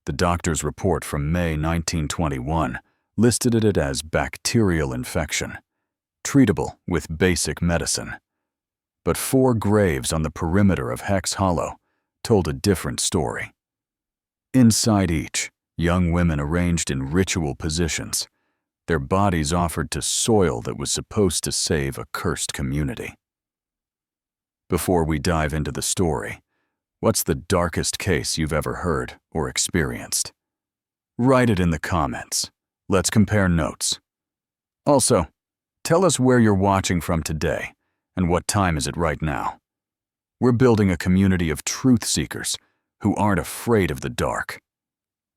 The doctor's report from May 1921 listed it as bacterial infection, treatable with basic medicine. But 4 graves on the perimeter of Hex Hollow told a different story. Inside each, young women arranged in ritual positions, their bodies offered to soil that was supposed to save a cursed community. Before we dive into the story, what's the darkest case you've ever heard or experienced? Write it in the comments. Let's compare notes. Also, tell us where you're watching from today and what time is it right now. We're building a community of truth seekers who aren't afraid of the dark.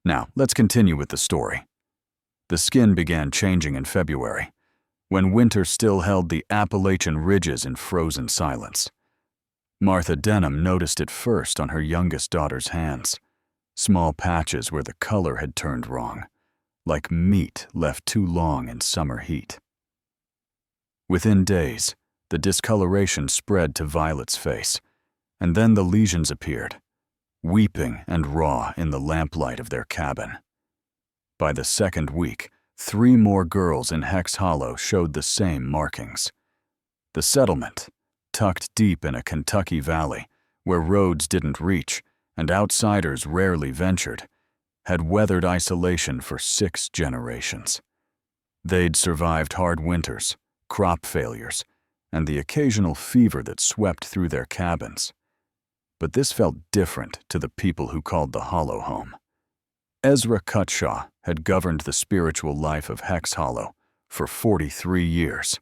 Now, let's continue with the story. The skin began changing in February, when winter still held the Appalachian ridges in frozen silence. Martha Denham noticed it first on her youngest daughter's hands, small patches where the color had turned wrong, like meat left too long in summer heat. Within days, the discoloration spread to Violet's face, and then the lesions appeared, weeping and raw in the lamplight of their cabin. By the second week, 3 more girls in Hex Hollow showed the same markings. The settlement, tucked deep in a Kentucky valley where roads didn't reach and outsiders rarely ventured, had weathered isolation for 6 generations. They'd survived hard winters, crop failures, and the occasional fever that swept through their cabins. But this felt different to the people who called the Hollow home. Ezra Cutshaw had governed the spiritual life of Hex Hollow for 43 years,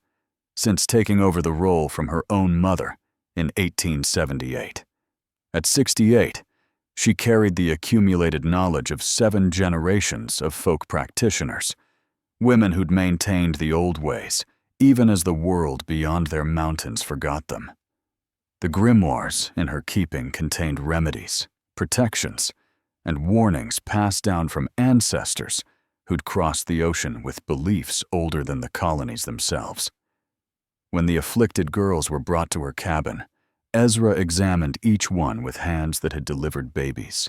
since taking over the role from her own mother in 1878. At 68, she carried the accumulated knowledge of 7 generations of folk practitioners, women who'd maintained the old ways, even as the world beyond their mountains forgot them. The grimoires in her keeping contained remedies, protections, and warnings passed down from ancestors who'd crossed the ocean with beliefs older than the colonies themselves. When the afflicted girls were brought to her cabin, Ezra examined each one with hands that had delivered babies,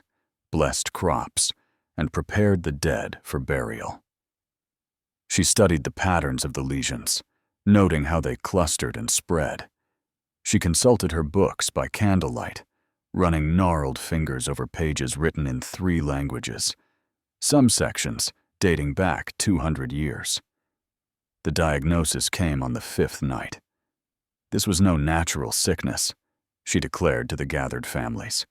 blessed crops, and prepared the dead for burial. She studied the patterns of the lesions, noting how they clustered and spread. She consulted her books by candlelight, running gnarled fingers over pages written in 3 languages, some sections dating back 200 years. The diagnosis came on the 5th night. This was no natural sickness, she declared to the gathered families.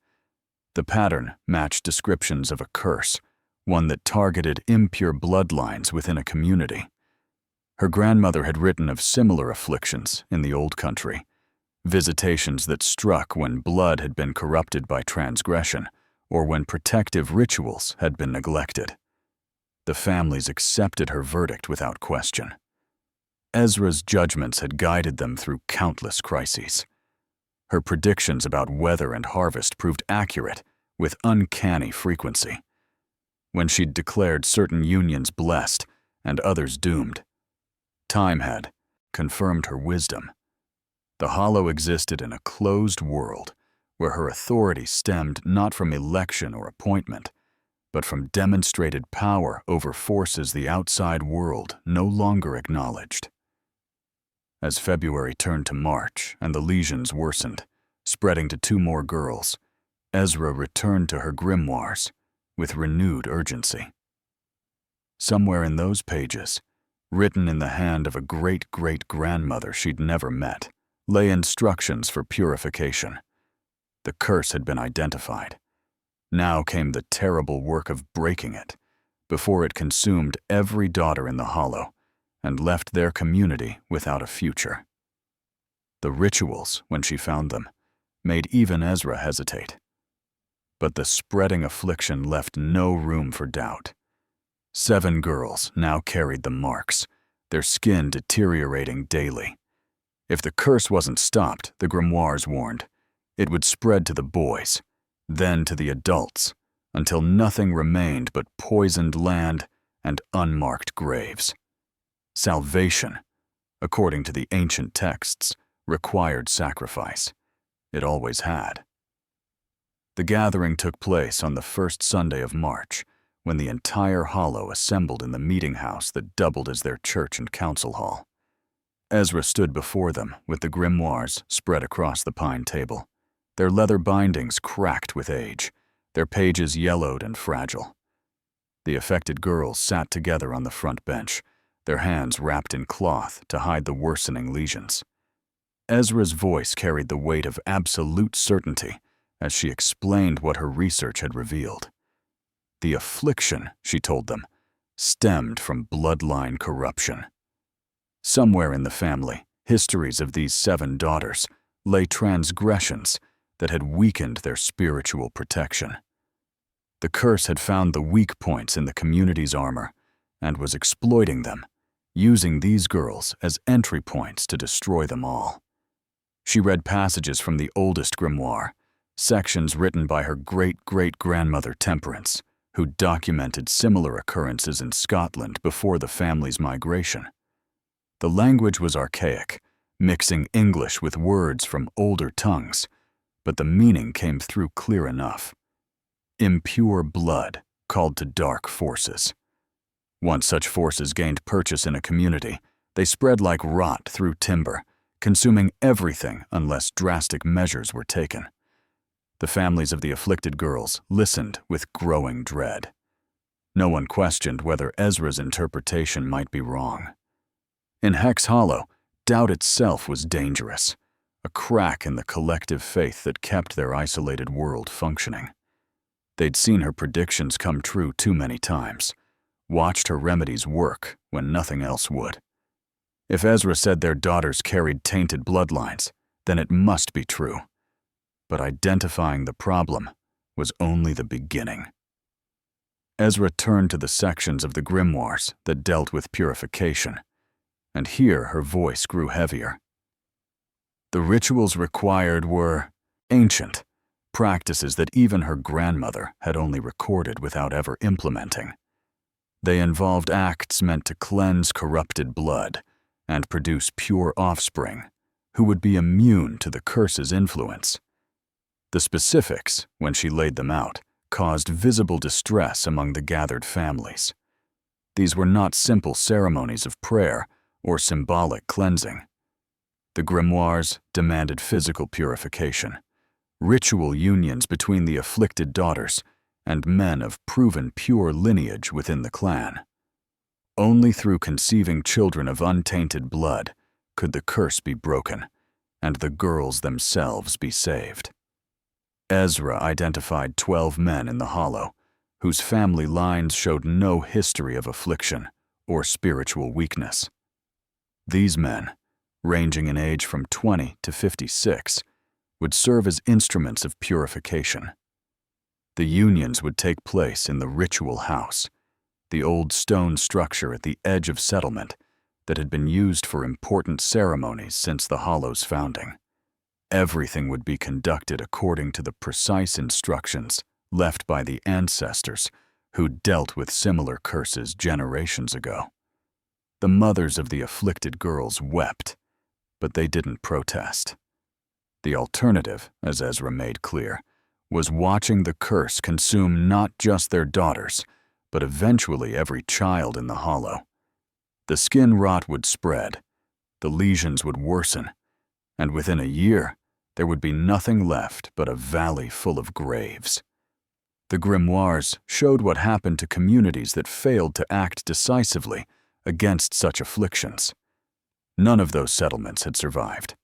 The pattern matched descriptions of a curse, one that targeted impure bloodlines within a community. Her grandmother had written of similar afflictions in the old country, visitations that struck when blood had been corrupted by transgression or when protective rituals had been neglected. The families accepted her verdict without question. Ezra's judgments had guided them through countless crises. Her predictions about weather and harvest proved accurate with uncanny frequency. When she'd declared certain unions blessed and others doomed, time had confirmed her wisdom. The Hollow existed in a closed world where her authority stemmed not from election or appointment, but from demonstrated power over forces the outside world no longer acknowledged. As February turned to March and the lesions worsened, spreading to 2 more girls, Ezra returned to her grimoires with renewed urgency. Somewhere in those pages, written in the hand of a great-great-grandmother she'd never met, lay instructions for purification. The curse had been identified. Now came the terrible work of breaking it, before it consumed every daughter in the Hollow and left their community without a future. The rituals, when she found them, made even Ezra hesitate. But the spreading affliction left no room for doubt. 7 girls now carried the marks, their skin deteriorating daily. If the curse wasn't stopped, the grimoires warned, it would spread to the boys, then to the adults, until nothing remained but poisoned land and unmarked graves. Salvation, according to the ancient texts, required sacrifice. It always had. The gathering took place on the first Sunday of March, when the entire hollow assembled in the meeting house that doubled as their church and council hall. Ezra stood before them with the grimoires spread across the pine table, their leather bindings cracked with age, their pages yellowed and fragile. The affected girls sat together on the front bench, their hands wrapped in cloth to hide the worsening lesions. Ezra's voice carried the weight of absolute certainty as she explained what her research had revealed. The affliction, she told them, stemmed from bloodline corruption. Somewhere in the family, histories of these 7 daughters lay transgressions that had weakened their spiritual protection. The curse had found the weak points in the community's armor and was exploiting them, using these girls as entry points to destroy them all. She read passages from the oldest grimoire, sections written by her great-great-grandmother Temperance, who documented similar occurrences in Scotland before the family's migration. The language was archaic, mixing English with words from older tongues, but the meaning came through clear enough. Impure blood called to dark forces. Once such forces gained purchase in a community, they spread like rot through timber, consuming everything unless drastic measures were taken. The families of the afflicted girls listened with growing dread. No one questioned whether Ezra's interpretation might be wrong. In Hex Hollow, doubt itself was dangerous, a crack in the collective faith that kept their isolated world functioning. They'd seen her predictions come true too many times, watched her remedies work when nothing else would. If Ezra said their daughters carried tainted bloodlines, then it must be true. But identifying the problem was only the beginning. Ezra turned to the sections of the grimoires that dealt with purification, and here her voice grew heavier. The rituals required were ancient, practices that even her grandmother had only recorded without ever implementing. They involved acts meant to cleanse corrupted blood and produce pure offspring who would be immune to the curse's influence. The specifics, when she laid them out, caused visible distress among the gathered families. These were not simple ceremonies of prayer or symbolic cleansing. The grimoires demanded physical purification, ritual unions between the afflicted daughters and men of proven pure lineage within the clan. Only through conceiving children of untainted blood could the curse be broken and the girls themselves be saved. Ezra identified 12 men in the hollow, whose family lines showed no history of affliction or spiritual weakness. These men, ranging in age from 20 to 56, would serve as instruments of purification. The unions would take place in the ritual house, the old stone structure at the edge of settlement that had been used for important ceremonies since the Hollow's founding. Everything would be conducted according to the precise instructions left by the ancestors who dealt with similar curses generations ago. The mothers of the afflicted girls wept, but they didn't protest. The alternative, as Ezra made clear, was watching the curse consume not just their daughters, but eventually every child in the hollow. The skin rot would spread, the lesions would worsen, and within a year, there would be nothing left but a valley full of graves. The grimoires showed what happened to communities that failed to act decisively against such afflictions. None of those settlements had survived.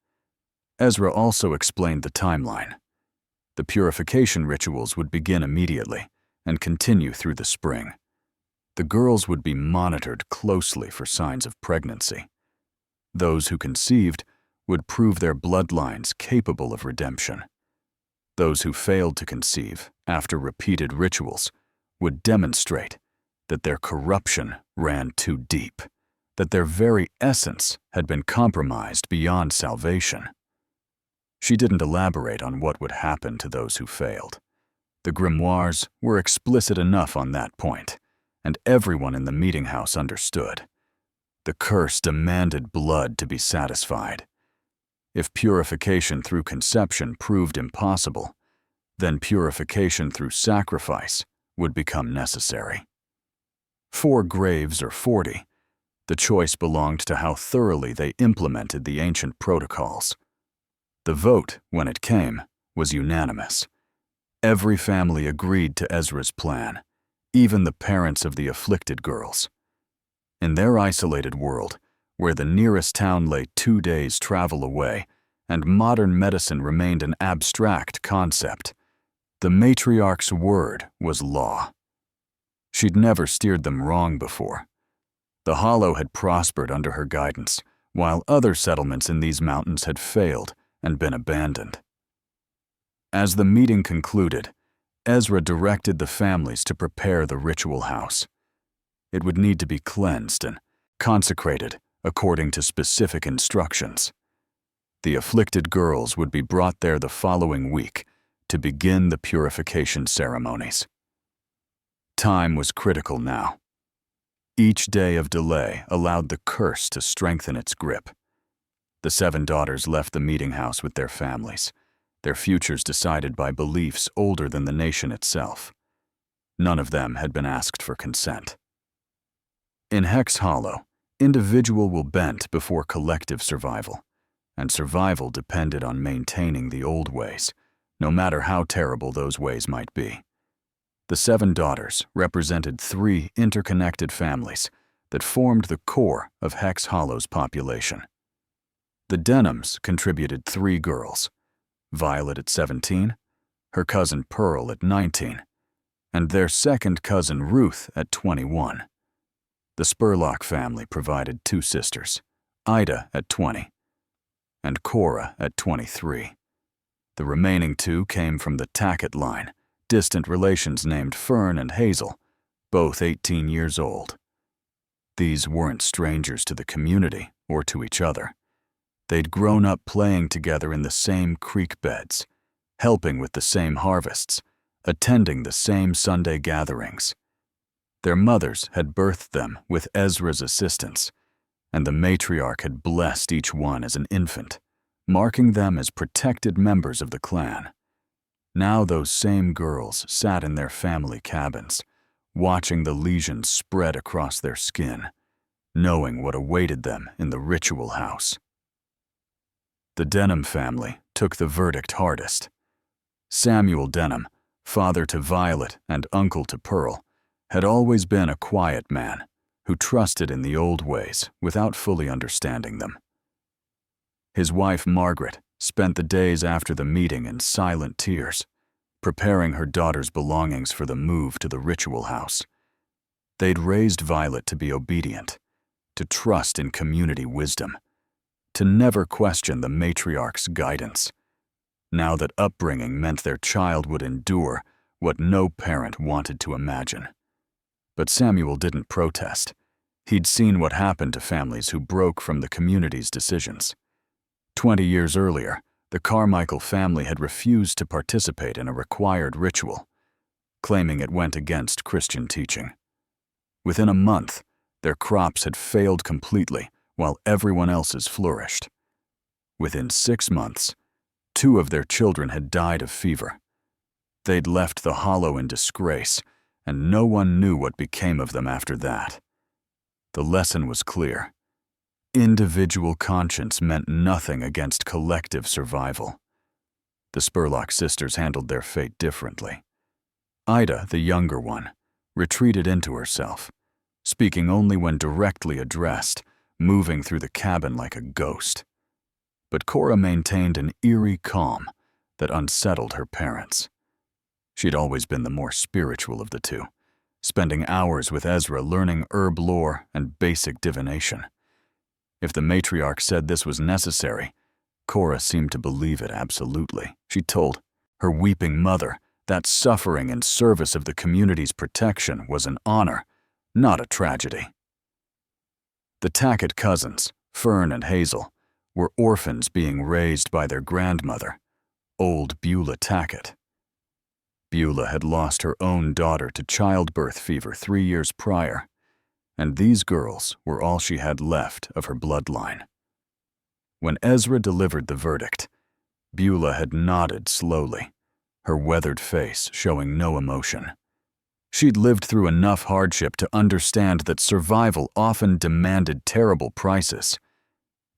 Ezra also explained the timeline. The purification rituals would begin immediately and continue through the spring. The girls would be monitored closely for signs of pregnancy. Those who conceived would prove their bloodlines capable of redemption. Those who failed to conceive after repeated rituals would demonstrate that their corruption ran too deep, that their very essence had been compromised beyond salvation. She didn't elaborate on what would happen to those who failed. The grimoires were explicit enough on that point, and everyone in the meeting house understood. The curse demanded blood to be satisfied. If purification through conception proved impossible, then purification through sacrifice would become necessary. 4 graves or 40, the choice belonged to how thoroughly they implemented the ancient protocols. The vote, when it came, was unanimous. Every family agreed to Ezra's plan, even the parents of the afflicted girls. In their isolated world, where the nearest town lay 2 days' travel away and modern medicine remained an abstract concept, the matriarch's word was law. She'd never steered them wrong before. The Hollow had prospered under her guidance, while other settlements in these mountains had failed and been abandoned. As the meeting concluded, Ezra directed the families to prepare the ritual house. It would need to be cleansed and consecrated according to specific instructions. The afflicted girls would be brought there the following week to begin the purification ceremonies. Time was critical now. Each day of delay allowed the curse to strengthen its grip. The 7 daughters left the meeting house with their families, their futures decided by beliefs older than the nation itself. None of them had been asked for consent. In Hex Hollow, individual will bent before collective survival, and survival depended on maintaining the old ways, no matter how terrible those ways might be. The 7 daughters represented 3 interconnected families that formed the core of Hex Hollow's population. The Denhams contributed 3 girls, Violet at 17, her cousin Pearl at 19, and their second cousin Ruth at 21. The Spurlock family provided 2 sisters, Ida at 20, and Cora at 23. The remaining 2 came from the Tackett line, distant relations named Fern and Hazel, both 18 years old. These weren't strangers to the community or to each other. They'd grown up playing together in the same creek beds, helping with the same harvests, attending the same Sunday gatherings. Their mothers had birthed them with Ezra's assistance, and the matriarch had blessed each one as an infant, marking them as protected members of the clan. Now those same girls sat in their family cabins, watching the lesions spread across their skin, knowing what awaited them in the ritual house. The Denham family took the verdict hardest. Samuel Denham, father to Violet and uncle to Pearl, had always been a quiet man who trusted in the old ways without fully understanding them. His wife Margaret spent the days after the meeting in silent tears, preparing her daughter's belongings for the move to the ritual house. They'd raised Violet to be obedient, to trust in community wisdom, to never question the matriarch's guidance. Now that upbringing meant their child would endure what no parent wanted to imagine. But Samuel didn't protest. He'd seen what happened to families who broke from the community's decisions. 20 years earlier, the Carmichael family had refused to participate in a required ritual, claiming it went against Christian teaching. Within a month, their crops had failed completely while everyone else's flourished. Within 6 months, 2 of their children had died of fever. They'd left the Hollow in disgrace, and no one knew what became of them after that. The lesson was clear. Individual conscience meant nothing against collective survival. The Spurlock sisters handled their fate differently. Ida, the younger one, retreated into herself, speaking only when directly addressed, moving through the cabin like a ghost. But Cora maintained an eerie calm that unsettled her parents. She'd always been the more spiritual of the 2, spending hours with Ezra learning herb lore and basic divination. If the matriarch said this was necessary, Cora seemed to believe it absolutely. She told her weeping mother that suffering in service of the community's protection was an honor, not a tragedy. The Tackett cousins, Fern and Hazel, were orphans being raised by their grandmother, old Beulah Tackett. Beulah had lost her own daughter to childbirth fever 3 years prior, and these girls were all she had left of her bloodline. When Ezra delivered the verdict, Beulah had nodded slowly, her weathered face showing no emotion. She'd lived through enough hardship to understand that survival often demanded terrible prices.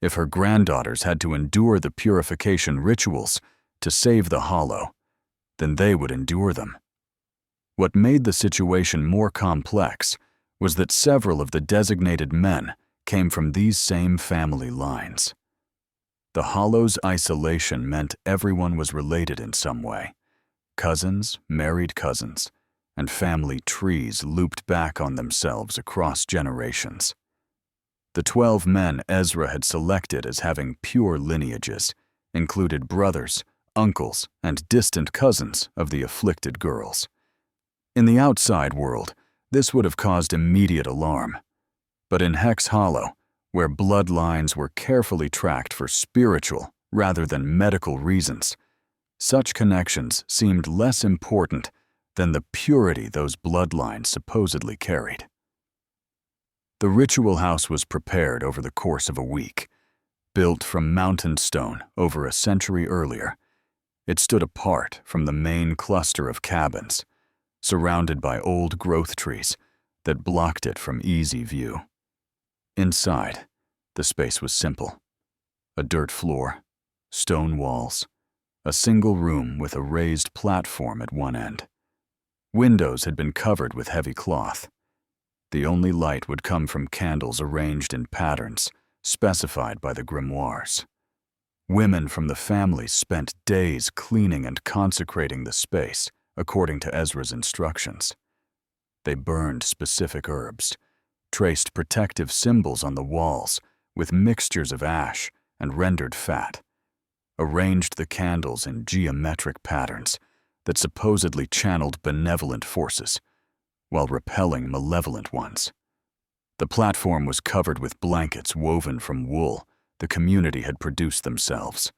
If her granddaughters had to endure the purification rituals to save the Hollow, then they would endure them. What made the situation more complex was that several of the designated men came from these same family lines. The Hollow's isolation meant everyone was related in some way. Cousins, married cousins, and family trees looped back on themselves across generations. The 12 men Ezra had selected as having pure lineages included brothers, uncles, and distant cousins of the afflicted girls. In the outside world, this would have caused immediate alarm. But in Hex Hollow, where bloodlines were carefully tracked for spiritual rather than medical reasons, such connections seemed less important than the purity those bloodlines supposedly carried. The ritual house was prepared over the course of a week. Built from mountain stone over a century earlier, it stood apart from the main cluster of cabins, surrounded by old growth trees that blocked it from easy view. Inside, the space was simple. A dirt floor, stone walls, a single room with a raised platform at one end. Windows had been covered with heavy cloth. The only light would come from candles arranged in patterns specified by the grimoires. Women from the families spent days cleaning and consecrating the space according to Ezra's instructions. They burned specific herbs, traced protective symbols on the walls with mixtures of ash and rendered fat, arranged the candles in geometric patterns that supposedly channeled benevolent forces while repelling malevolent ones. The platform was covered with blankets woven from wool the community had produced themselves,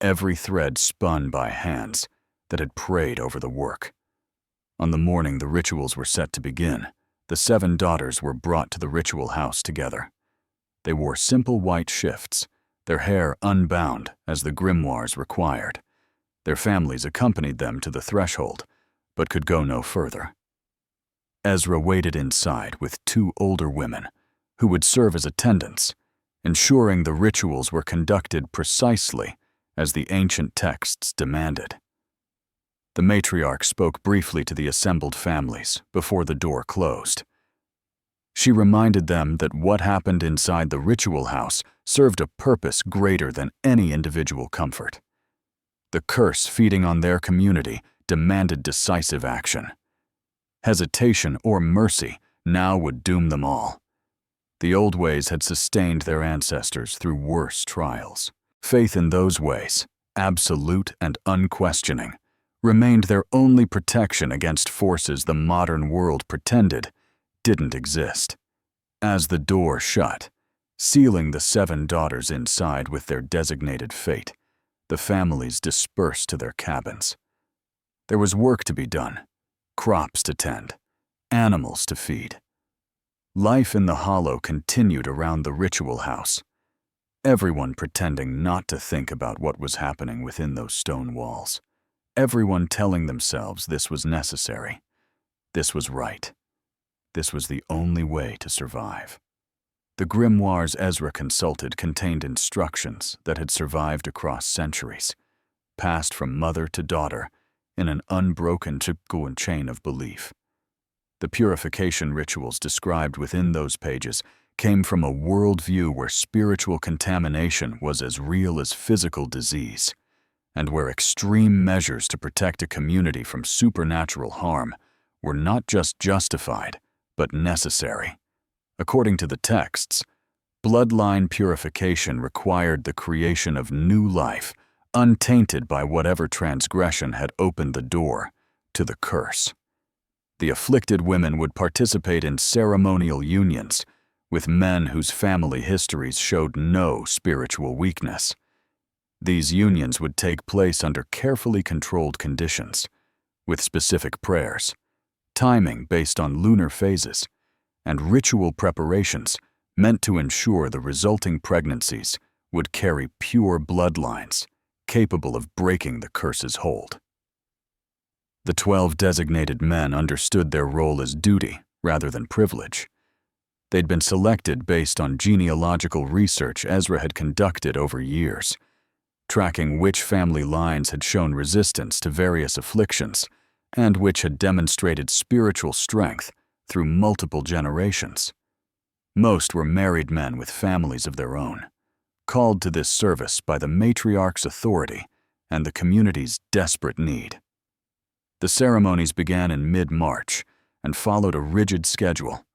every thread spun by hands that had prayed over the work. On the morning the rituals were set to begin, the 7 daughters were brought to the ritual house together. They wore simple white shifts, their hair unbound as the grimoires required. Their families accompanied them to the threshold, but could go no further. Ezra waited inside with 2 older women who would serve as attendants, ensuring the rituals were conducted precisely as the ancient texts demanded. The matriarch spoke briefly to the assembled families before the door closed. She reminded them that what happened inside the ritual house served a purpose greater than any individual comfort. The curse feeding on their community demanded decisive action. Hesitation or mercy now would doom them all. The old ways had sustained their ancestors through worse trials. Faith in those ways, absolute and unquestioning, remained their only protection against forces the modern world pretended didn't exist. As the door shut, sealing the 7 daughters inside with their designated fate, the families dispersed to their cabins. There was work to be done, crops to tend, animals to feed. Life in the Hollow continued around the ritual house, everyone pretending not to think about what was happening within those stone walls, everyone telling themselves this was necessary, this was right, this was the only way to survive. The grimoires Ezra consulted contained instructions that had survived across centuries, passed from mother to daughter in an unbroken chain of belief. The purification rituals described within those pages came from a worldview where spiritual contamination was as real as physical disease, and where extreme measures to protect a community from supernatural harm were not just justified, but necessary. According to the texts, bloodline purification required the creation of new life, untainted by whatever transgression had opened the door to the curse. The afflicted women would participate in ceremonial unions with men whose family histories showed no spiritual weakness. These unions would take place under carefully controlled conditions, with specific prayers, timing based on lunar phases, and ritual preparations meant to ensure the resulting pregnancies would carry pure bloodlines capable of breaking the curse's hold. The 12 designated men understood their role as duty rather than privilege. They'd been selected based on genealogical research Ezra had conducted over years, tracking which family lines had shown resistance to various afflictions and which had demonstrated spiritual strength through multiple generations. Most were married men with families of their own, called to this service by the matriarch's authority and the community's desperate need. The ceremonies began in mid-March and followed a rigid schedule.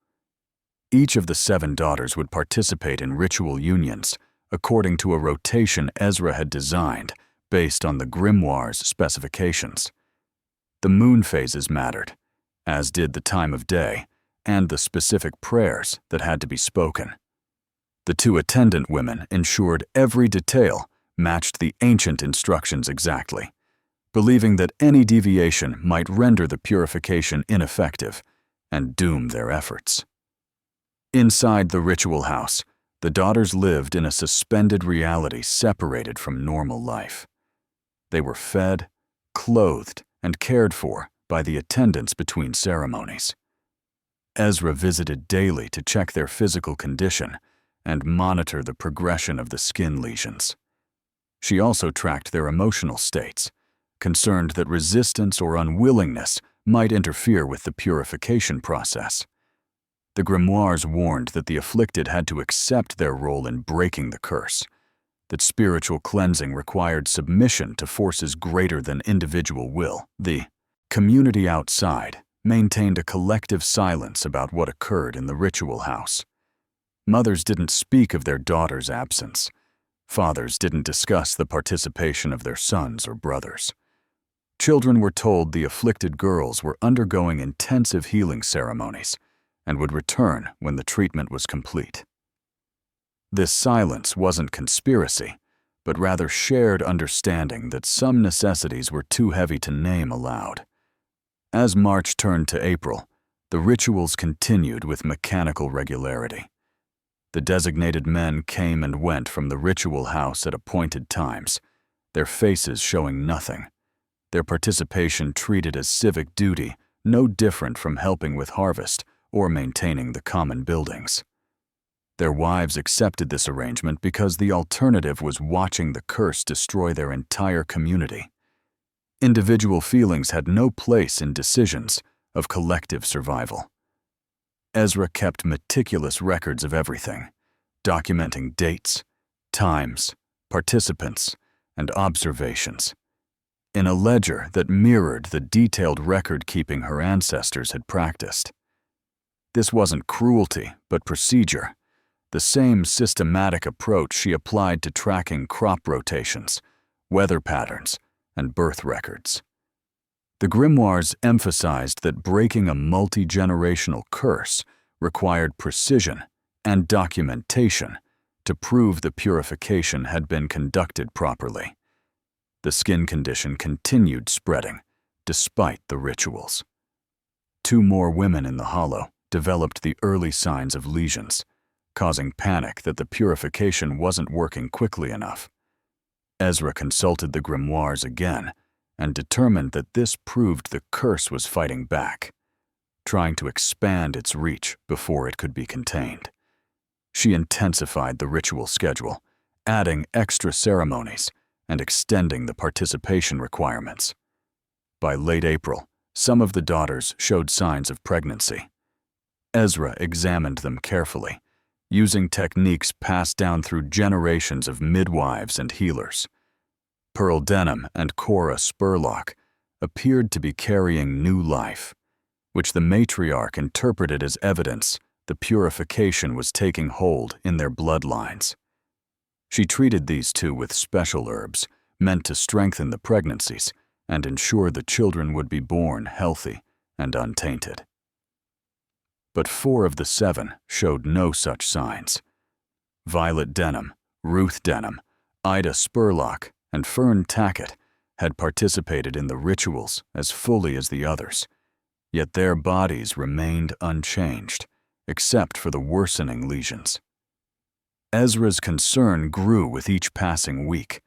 Each of the 7 daughters would participate in ritual unions according to a rotation Ezra had designed based on the grimoire's specifications. The moon phases mattered, as did the time of day and the specific prayers that had to be spoken. The 2 attendant women ensured every detail matched the ancient instructions exactly, believing that any deviation might render the purification ineffective and doom their efforts. Inside the ritual house, the daughters lived in a suspended reality separated from normal life. They were fed, clothed, and cared for by the attendants between ceremonies. Ezra visited daily to check their physical condition and monitor the progression of the skin lesions. She also tracked their emotional states, concerned that resistance or unwillingness might interfere with the purification process. The grimoires warned that the afflicted had to accept their role in breaking the curse, that spiritual cleansing required submission to forces greater than individual will. The community outside maintained a collective silence about what occurred in the ritual house. Mothers didn't speak of their daughters' absence. Fathers didn't discuss the participation of their sons or brothers. Children were told the afflicted girls were undergoing intensive healing ceremonies and would return when the treatment was complete. This silence wasn't conspiracy, but rather shared understanding that some necessities were too heavy to name aloud. As March turned to April, the rituals continued with mechanical regularity. The designated men came and went from the ritual house at appointed times, their faces showing nothing, their participation treated as civic duty, no different from helping with harvest or maintaining the common buildings. Their wives accepted this arrangement because the alternative was watching the curse destroy their entire community. Individual feelings had no place in decisions of collective survival. Ezra kept meticulous records of everything, documenting dates, times, participants, and observations, in a ledger that mirrored the detailed record-keeping her ancestors had practiced. This wasn't cruelty, but procedure, the same systematic approach she applied to tracking crop rotations, weather patterns, and birth records. The grimoires emphasized that breaking a multi-generational curse required precision and documentation to prove the purification had been conducted properly. The skin condition continued spreading, despite the rituals. 2 more women in the hollow developed the early signs of lesions, causing panic that the purification wasn't working quickly enough. Ezra consulted the grimoires again and determined that this proved the curse was fighting back, trying to expand its reach before it could be contained. She intensified the ritual schedule, adding extra ceremonies and extending the participation requirements. By late April, some of the daughters showed signs of pregnancy. Ezra examined them carefully, using techniques passed down through generations of midwives and healers. Pearl Denham and Cora Spurlock appeared to be carrying new life, which the matriarch interpreted as evidence the purification was taking hold in their bloodlines. She treated these 2 with special herbs meant to strengthen the pregnancies and ensure the children would be born healthy and untainted. But 4 of the 7 showed no such signs. Violet Denham, Ruth Denham, Ida Spurlock, and Fern Tackett had participated in the rituals as fully as the others, yet their bodies remained unchanged, except for the worsening lesions. Ezra's concern grew with each passing week.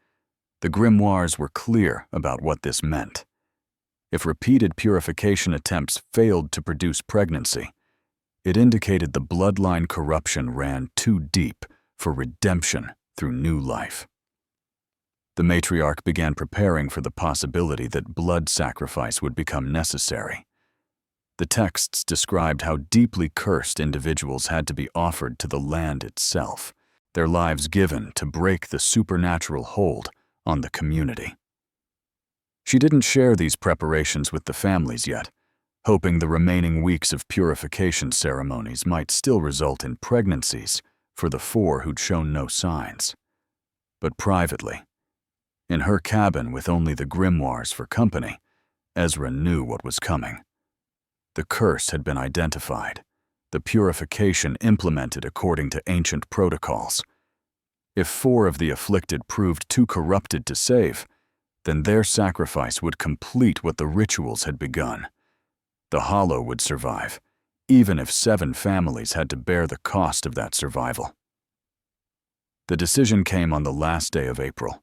The grimoires were clear about what this meant. If repeated purification attempts failed to produce pregnancy, it indicated the bloodline corruption ran too deep for redemption through new life. The matriarch began preparing for the possibility that blood sacrifice would become necessary. The texts described how deeply cursed individuals had to be offered to the land itself, their lives given to break the supernatural hold on the community. She didn't share these preparations with the families yet, hoping the remaining weeks of purification ceremonies might still result in pregnancies for the 4 who'd shown no signs. But privately, in her cabin with only the grimoires for company, Ezra knew what was coming. The curse had been identified, the purification implemented according to ancient protocols. If 4 of the afflicted proved too corrupted to save, then their sacrifice would complete what the rituals had begun. The Hollow would survive, even if 7 families had to bear the cost of that survival. The decision came on the last day of April,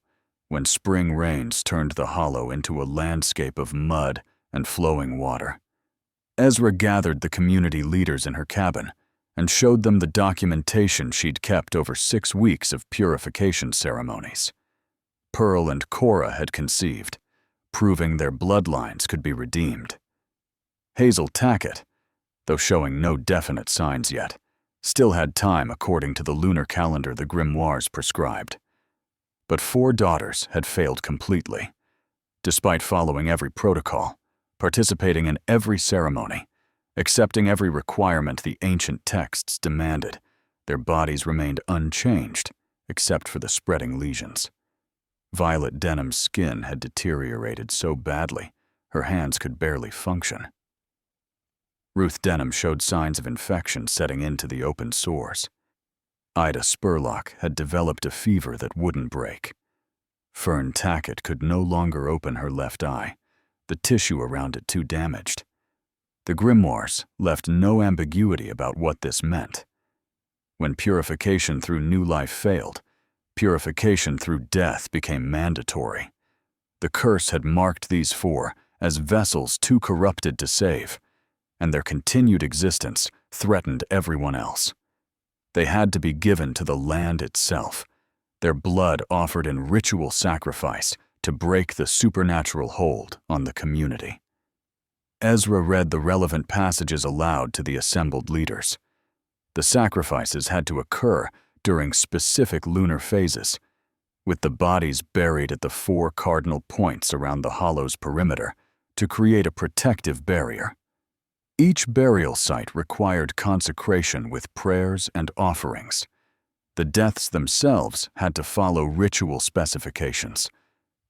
when spring rains turned the Hollow into a landscape of mud and flowing water. Ezra gathered the community leaders in her cabin and showed them the documentation she'd kept over 6 weeks of purification ceremonies. Pearl and Cora had conceived, proving their bloodlines could be redeemed. Hazel Tackett, though showing no definite signs yet, still had time according to the lunar calendar the grimoires prescribed. But 4 daughters had failed completely. Despite following every protocol, participating in every ceremony, accepting every requirement the ancient texts demanded, their bodies remained unchanged, except for the spreading lesions. Violet Denham's skin had deteriorated so badly, her hands could barely function. Ruth Denham showed signs of infection setting into the open sores. Ida Spurlock had developed a fever that wouldn't break. Fern Tackett could no longer open her left eye, the tissue around it too damaged. The grimoires left no ambiguity about what this meant. When purification through new life failed, purification through death became mandatory. The curse had marked these 4 as vessels too corrupted to save, and their continued existence threatened everyone else. They had to be given to the land itself, their blood offered in ritual sacrifice to break the supernatural hold on the community. Ezra read the relevant passages aloud to the assembled leaders. The sacrifices had to occur during specific lunar phases, with the bodies buried at the 4 cardinal points around the Hollow's perimeter to create a protective barrier. Each burial site required consecration with prayers and offerings. The deaths themselves had to follow ritual specifications,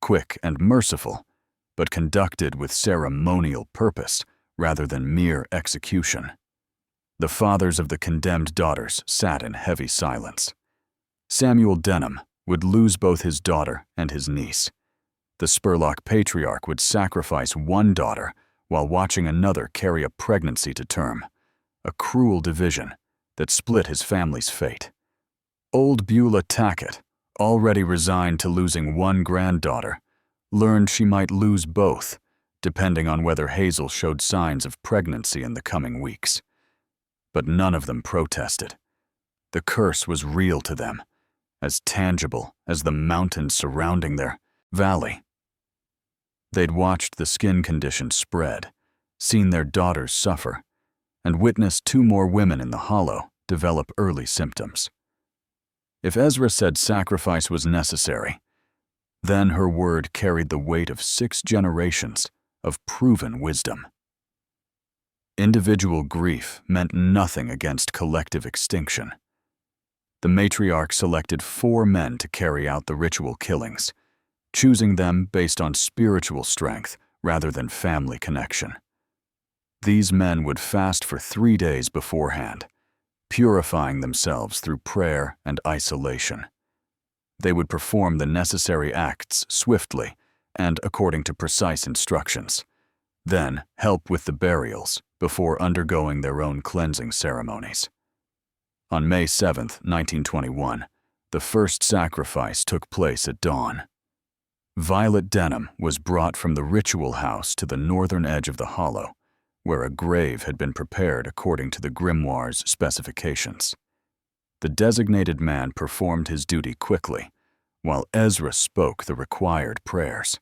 quick and merciful, but conducted with ceremonial purpose rather than mere execution. The fathers of the condemned daughters sat in heavy silence. Samuel Denham would lose both his daughter and his niece. The Spurlock patriarch would sacrifice one daughter while watching another carry a pregnancy to term, a cruel division that split his family's fate. Old Beulah Tackett, already resigned to losing one granddaughter, learned she might lose both, depending on whether Hazel showed signs of pregnancy in the coming weeks. But none of them protested. The curse was real to them, as tangible as the mountains surrounding their valley. They'd watched the skin condition spread, seen their daughters suffer, and witnessed 2 more women in the Hollow develop early symptoms. If Ezra said sacrifice was necessary, then her word carried the weight of 6 generations of proven wisdom. Individual grief meant nothing against collective extinction. The matriarch selected 4 men to carry out the ritual killings, choosing them based on spiritual strength rather than family connection. These men would fast for 3 days beforehand, purifying themselves through prayer and isolation. They would perform the necessary acts swiftly and according to precise instructions, then help with the burials before undergoing their own cleansing ceremonies. On May 7, 1921, the first sacrifice took place at dawn. Violet denim was brought from the ritual house to the northern edge of the hollow, where a grave had been prepared according to the grimoire's specifications. The designated man performed his duty quickly, while Ezra spoke the required prayers.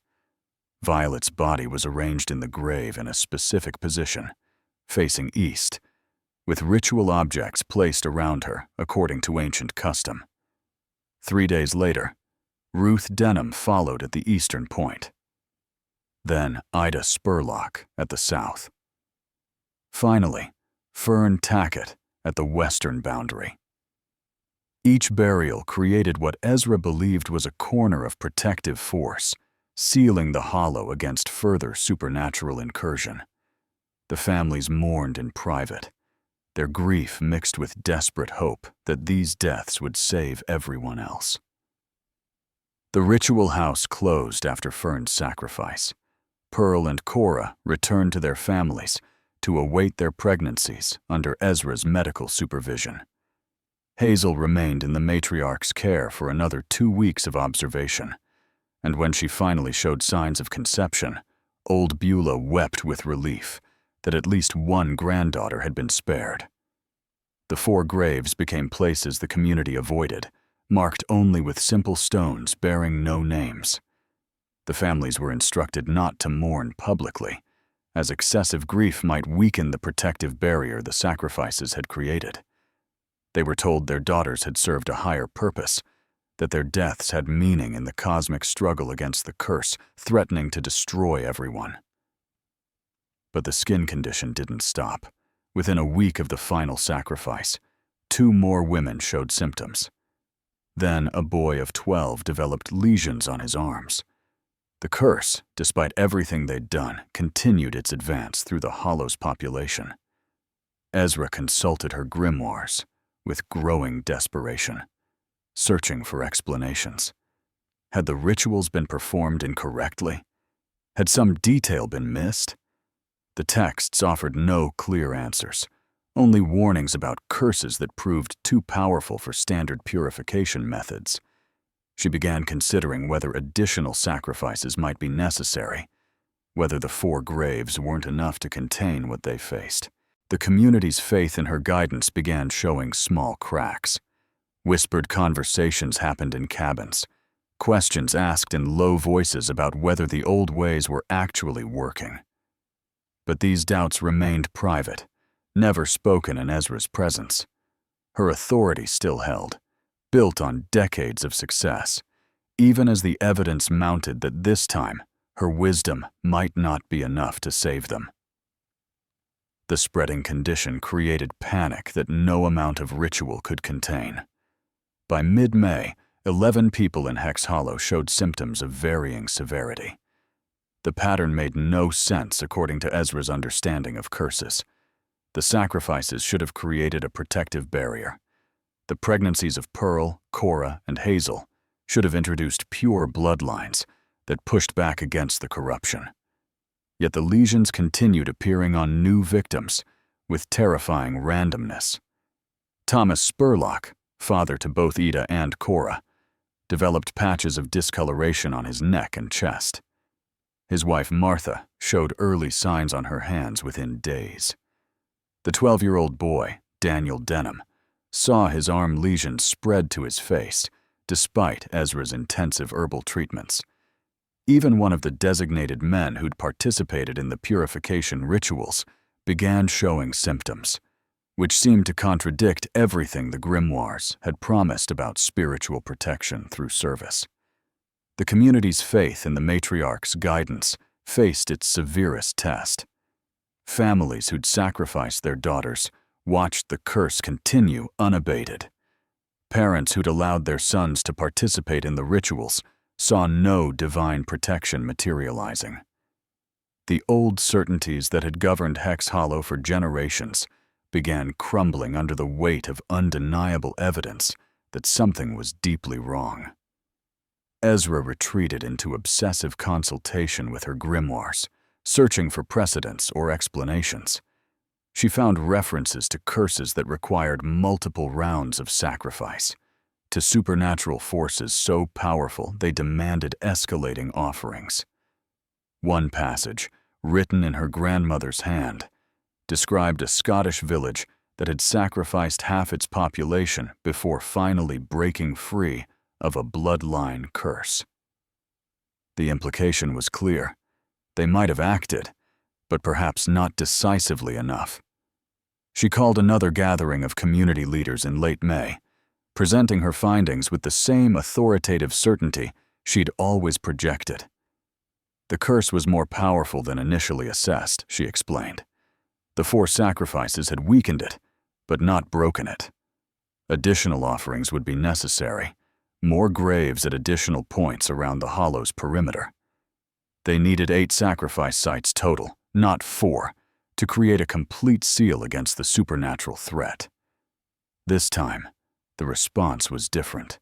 Violet's body was arranged in the grave in a specific position, facing east, with ritual objects placed around her according to ancient custom. 3 days later, Ruth Denham followed at the eastern point. Then Ida Spurlock at the south. Finally, Fern Tackett at the western boundary. Each burial created what Ezra believed was a corner of protective force, sealing the hollow against further supernatural incursion. The families mourned in private, their grief mixed with desperate hope that these deaths would save everyone else. The ritual house closed after Fern's sacrifice. Pearl and Cora returned to their families to await their pregnancies under Ezra's medical supervision. Hazel remained in the matriarch's care for another 2 weeks of observation, and when she finally showed signs of conception, old Beulah wept with relief that at least one granddaughter had been spared. The 4 graves became places the community avoided, marked only with simple stones bearing no names. The families were instructed not to mourn publicly, as excessive grief might weaken the protective barrier the sacrifices had created. They were told their daughters had served a higher purpose, that their deaths had meaning in the cosmic struggle against the curse threatening to destroy everyone. But the skin condition didn't stop. Within a week of the final sacrifice, 2 more women showed symptoms. Then a boy of 12 developed lesions on his arms. The curse, despite everything they'd done, continued its advance through the Hollow's population. Ezra consulted her grimoires with growing desperation, searching for explanations. Had the rituals been performed incorrectly? Had some detail been missed? The texts offered no clear answers, only warnings about curses that proved too powerful for standard purification methods. She began considering whether additional sacrifices might be necessary, whether the 4 graves weren't enough to contain what they faced. The community's faith in her guidance began showing small cracks. Whispered conversations happened in cabins, questions asked in low voices about whether the old ways were actually working. But these doubts remained private, never spoken in Ezra's presence. Her authority still held, built on decades of success, even as the evidence mounted that this time her wisdom might not be enough to save them. The spreading condition created panic that no amount of ritual could contain. By mid-May, 11 people in Hex Hollow showed symptoms of varying severity. The pattern made no sense according to Ezra's understanding of curses. The sacrifices should have created a protective barrier. The pregnancies of Pearl, Cora, and Hazel should have introduced pure bloodlines that pushed back against the corruption. Yet the lesions continued appearing on new victims with terrifying randomness. Thomas Spurlock, father to both Ida and Cora, developed patches of discoloration on his neck and chest. His wife Martha showed early signs on her hands within days. The 12-year-old boy, Daniel Denham, saw his arm lesions spread to his face, despite Ezra's intensive herbal treatments. Even one of the designated men who'd participated in the purification rituals began showing symptoms, which seemed to contradict everything the grimoires had promised about spiritual protection through service. The community's faith in the matriarch's guidance faced its severest test. Families who'd sacrificed their daughters watched the curse continue unabated. Parents who'd allowed their sons to participate in the rituals saw no divine protection materializing. The old certainties that had governed Hex Hollow for generations began crumbling under the weight of undeniable evidence that something was deeply wrong. Ezra retreated into obsessive consultation with her grimoires, searching for precedents or explanations. She found references to curses that required multiple rounds of sacrifice, to supernatural forces so powerful they demanded escalating offerings. One passage, written in her grandmother's hand, described a Scottish village that had sacrificed half its population before finally breaking free of a bloodline curse. The implication was clear. They might have acted, but perhaps not decisively enough. She called another gathering of community leaders in late May, presenting her findings with the same authoritative certainty she'd always projected. The curse was more powerful than initially assessed, she explained. The 4 sacrifices had weakened it, but not broken it. Additional offerings would be necessary, more graves at additional points around the hollow's perimeter. They needed 8 sacrifice sites total, not 4, to create a complete seal against the supernatural threat. This time, the response was different.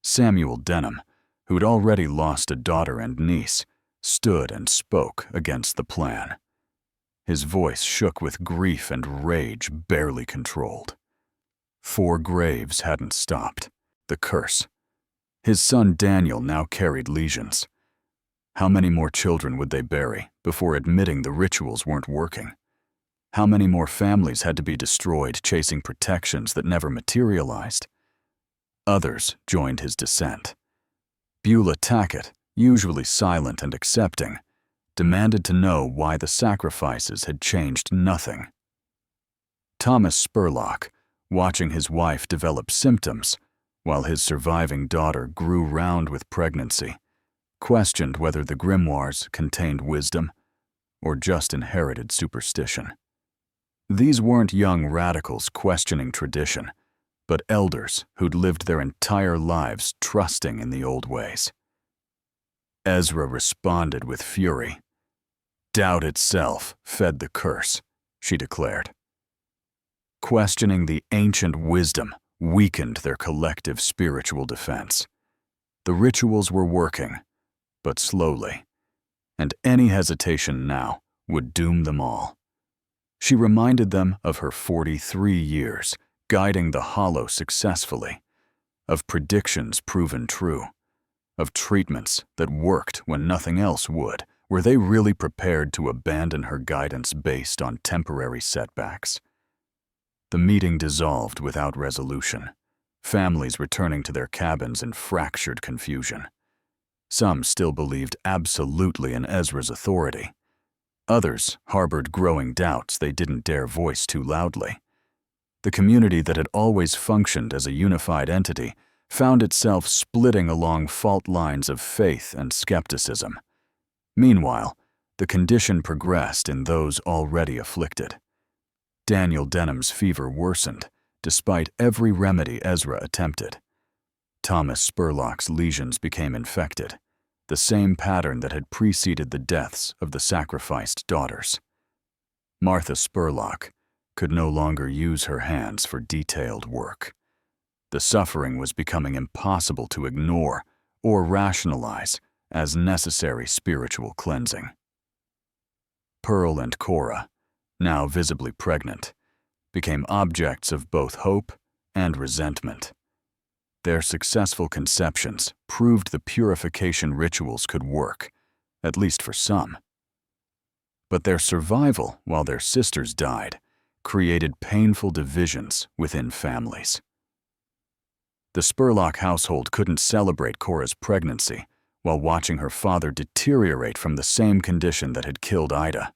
Samuel Denham, who'd already lost a daughter and niece, stood and spoke against the plan. His voice shook with grief and rage barely controlled. 4 graves hadn't stopped the curse. His son Daniel now carried lesions. How many more children would they bury before admitting the rituals weren't working? How many more families had to be destroyed chasing protections that never materialized? Others joined his dissent. Beulah Tackett, usually silent and accepting, demanded to know why the sacrifices had changed nothing. Thomas Spurlock, watching his wife develop symptoms while his surviving daughter grew round with pregnancy, questioned whether the grimoires contained wisdom or just inherited superstition. These weren't young radicals questioning tradition, but elders who'd lived their entire lives trusting in the old ways. Ezra responded with fury. Doubt itself fed the curse, she declared. Questioning the ancient wisdom weakened their collective spiritual defense. The rituals were working, but slowly, and any hesitation now would doom them all. She reminded them of her 43 years guiding the Hollow successfully, of predictions proven true, of treatments that worked when nothing else would. Were they really prepared to abandon her guidance based on temporary setbacks? The meeting dissolved without resolution, families returning to their cabins in fractured confusion. Some still believed absolutely in Ezra's authority. Others harbored growing doubts they didn't dare voice too loudly. The community that had always functioned as a unified entity found itself splitting along fault lines of faith and skepticism. Meanwhile, the condition progressed in those already afflicted. Daniel Denham's fever worsened, despite every remedy Ezra attempted. Thomas Spurlock's lesions became infected, the same pattern that had preceded the deaths of the sacrificed daughters. Martha Spurlock could no longer use her hands for detailed work. The suffering was becoming impossible to ignore or rationalize as necessary spiritual cleansing. Pearl and Cora, now visibly pregnant, became objects of both hope and resentment. Their successful conceptions proved the purification rituals could work, at least for some. But their survival while their sisters died created painful divisions within families. The Spurlock household couldn't celebrate Cora's pregnancy while watching her father deteriorate from the same condition that had killed Ida.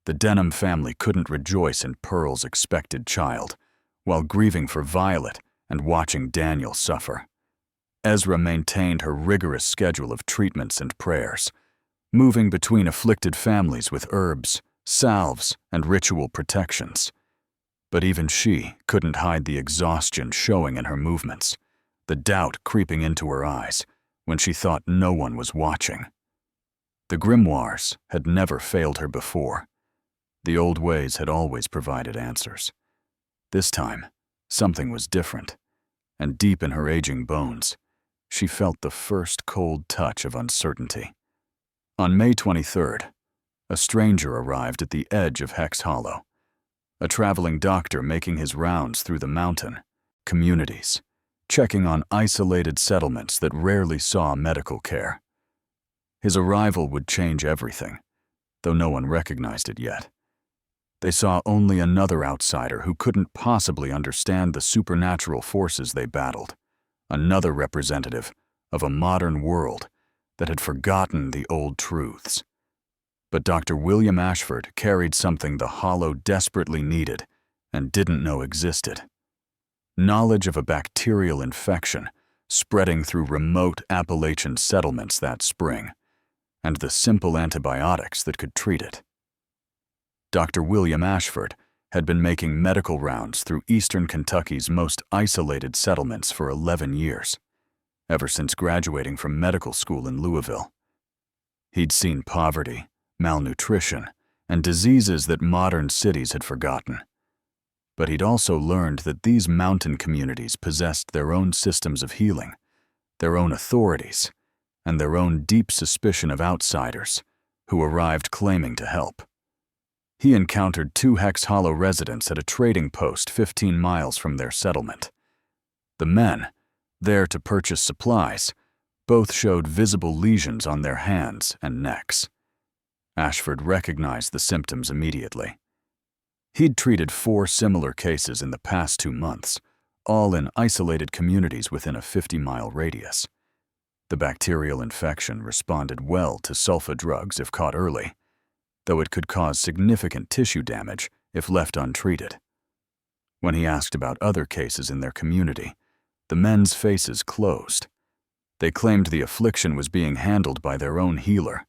The Denham family couldn't rejoice in Pearl's expected child while grieving for Violet and watching Daniel suffer. Ezra maintained her rigorous schedule of treatments and prayers, moving between afflicted families with herbs, salves, and ritual protections. But even she couldn't hide the exhaustion showing in her movements, the doubt creeping into her eyes when she thought no one was watching. The grimoires had never failed her before. The old ways had always provided answers. This time, something was different, and deep in her aging bones, she felt the first cold touch of uncertainty. On May 23rd, a stranger arrived at the edge of Hex Hollow, a traveling doctor making his rounds through the mountain communities, checking on isolated settlements that rarely saw medical care. His arrival would change everything, though no one recognized it yet. They saw only another outsider who couldn't possibly understand the supernatural forces they battled, another representative of a modern world that had forgotten the old truths. But Dr. William Ashford carried something the Hollow desperately needed and didn't know existed. Knowledge of a bacterial infection spreading through remote Appalachian settlements that spring, and the simple antibiotics that could treat it. Dr. William Ashford had been making medical rounds through eastern Kentucky's most isolated settlements for 11 years, ever since graduating from medical school in Louisville. He'd seen poverty, malnutrition, and diseases that modern cities had forgotten. But he'd also learned that these mountain communities possessed their own systems of healing, their own authorities, and their own deep suspicion of outsiders who arrived claiming to help. He encountered 2 Hex Hollow residents at a trading post 15 miles from their settlement. The men, there to purchase supplies, both showed visible lesions on their hands and necks. Ashford recognized the symptoms immediately. He'd treated 4 similar cases in the past 2 months, all in isolated communities within a 50-mile radius. The bacterial infection responded well to sulfa drugs if caught early, though it could cause significant tissue damage if left untreated. When he asked about other cases in their community, the men's faces closed. They claimed the affliction was being handled by their own healer,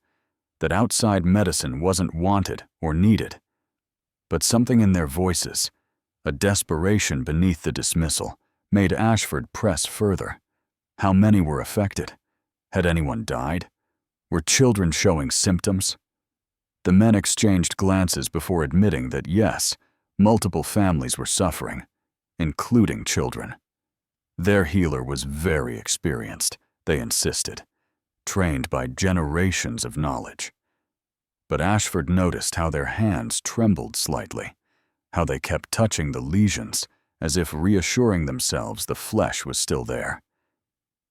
that outside medicine wasn't wanted or needed. But something in their voices, a desperation beneath the dismissal, made Ashford press further. How many were affected? Had anyone died? Were children showing symptoms? The men exchanged glances before admitting that yes, multiple families were suffering, including children. Their healer was very experienced, they insisted, trained by generations of knowledge. But Ashford noticed how their hands trembled slightly, how they kept touching the lesions as if reassuring themselves the flesh was still there.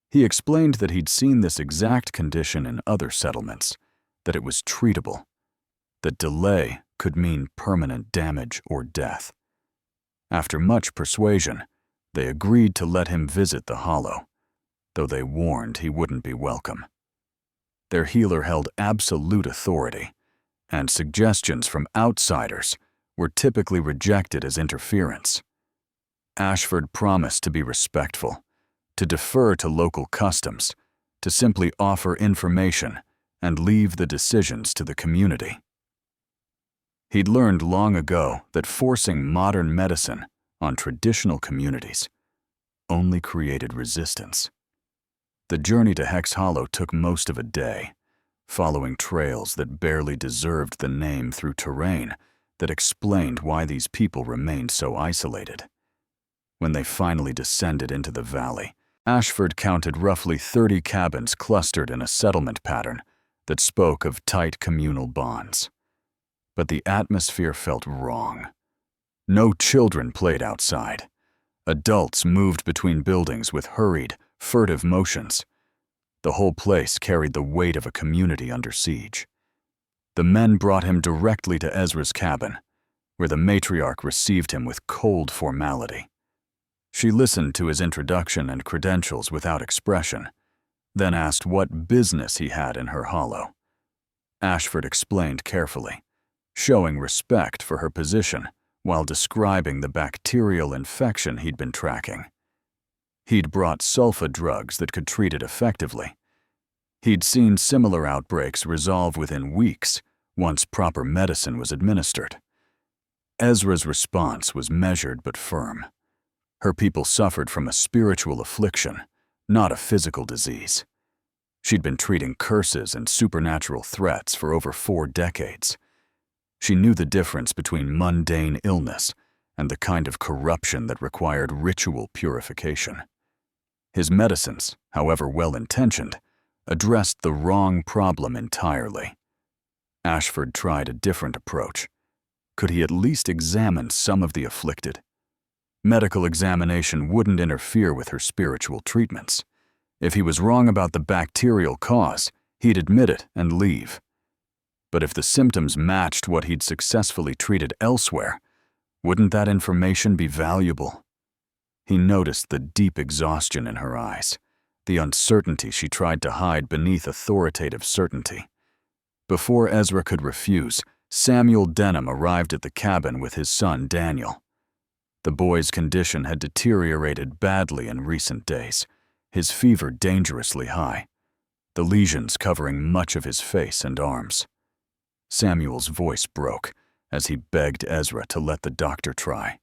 He explained that he'd seen this exact condition in other settlements, that it was treatable, that delay could mean permanent damage or death. After much persuasion, they agreed to let him visit the Hollow, though they warned he wouldn't be welcome. Their healer held absolute authority, and suggestions from outsiders were typically rejected as interference. Ashford promised to be respectful, to defer to local customs, to simply offer information and leave the decisions to the community. He'd learned long ago that forcing modern medicine on traditional communities only created resistance. The journey to Hex Hollow took most of a day, following trails that barely deserved the name through terrain that explained why these people remained so isolated. When they finally descended into the valley, Ashford counted roughly 30 cabins clustered in a settlement pattern that spoke of tight communal bonds. But the atmosphere felt wrong. No children played outside. Adults moved between buildings with hurried, furtive motions. The whole place carried the weight of a community under siege. The men brought him directly to Ezra's cabin, where the matriarch received him with cold formality. She listened to his introduction and credentials without expression, then asked what business he had in her hollow. Ashford explained carefully, showing respect for her position while describing the bacterial infection he'd been tracking. He'd brought sulfa drugs that could treat it effectively. He'd seen similar outbreaks resolve within weeks once proper medicine was administered. Ezra's response was measured but firm. Her people suffered from a spiritual affliction, not a physical disease. She'd been treating curses and supernatural threats for over 4 decades. She knew the difference between mundane illness and the kind of corruption that required ritual purification. His medicines, however well-intentioned, addressed the wrong problem entirely. Ashford tried a different approach. Could he at least examine some of the afflicted? Medical examination wouldn't interfere with her spiritual treatments. If he was wrong about the bacterial cause, he'd admit it and leave. But if the symptoms matched what he'd successfully treated elsewhere, wouldn't that information be valuable? He noticed the deep exhaustion in her eyes, the uncertainty she tried to hide beneath authoritative certainty. Before Ezra could refuse, Samuel Denham arrived at the cabin with his son Daniel. The boy's condition had deteriorated badly in recent days, his fever dangerously high, the lesions covering much of his face and arms. Samuel's voice broke as he begged Ezra to let the doctor try.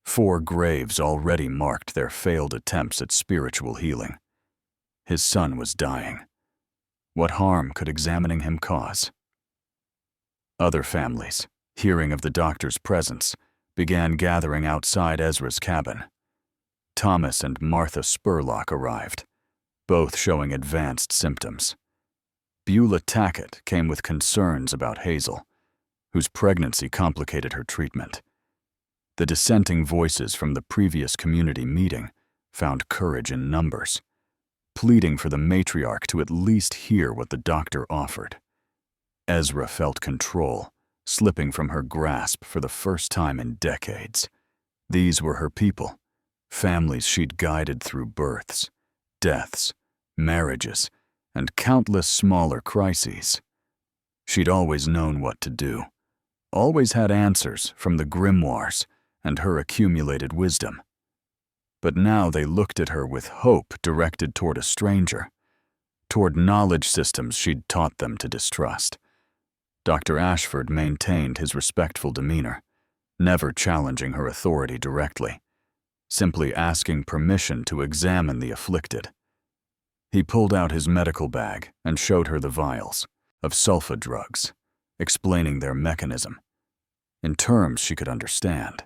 4 graves already marked their failed attempts at spiritual healing. His son was dying. What harm could examining him cause? Other families, hearing of the doctor's presence, began gathering outside Ezra's cabin. Thomas and Martha Spurlock arrived, both showing advanced symptoms. Beulah Tackett came with concerns about Hazel, whose pregnancy complicated her treatment. The dissenting voices from the previous community meeting found courage in numbers, pleading for the matriarch to at least hear what the doctor offered. Ezra felt control slipping from her grasp for the first time in decades. These were her people, families she'd guided through births, deaths, marriages, and countless smaller crises. She'd always known what to do, always had answers from the grimoires and her accumulated wisdom. But now they looked at her with hope directed toward a stranger, toward knowledge systems she'd taught them to distrust. Dr. Ashford maintained his respectful demeanor, never challenging her authority directly, simply asking permission to examine the afflicted. He pulled out his medical bag and showed her the vials of sulfa drugs, explaining their mechanism, in terms she could understand.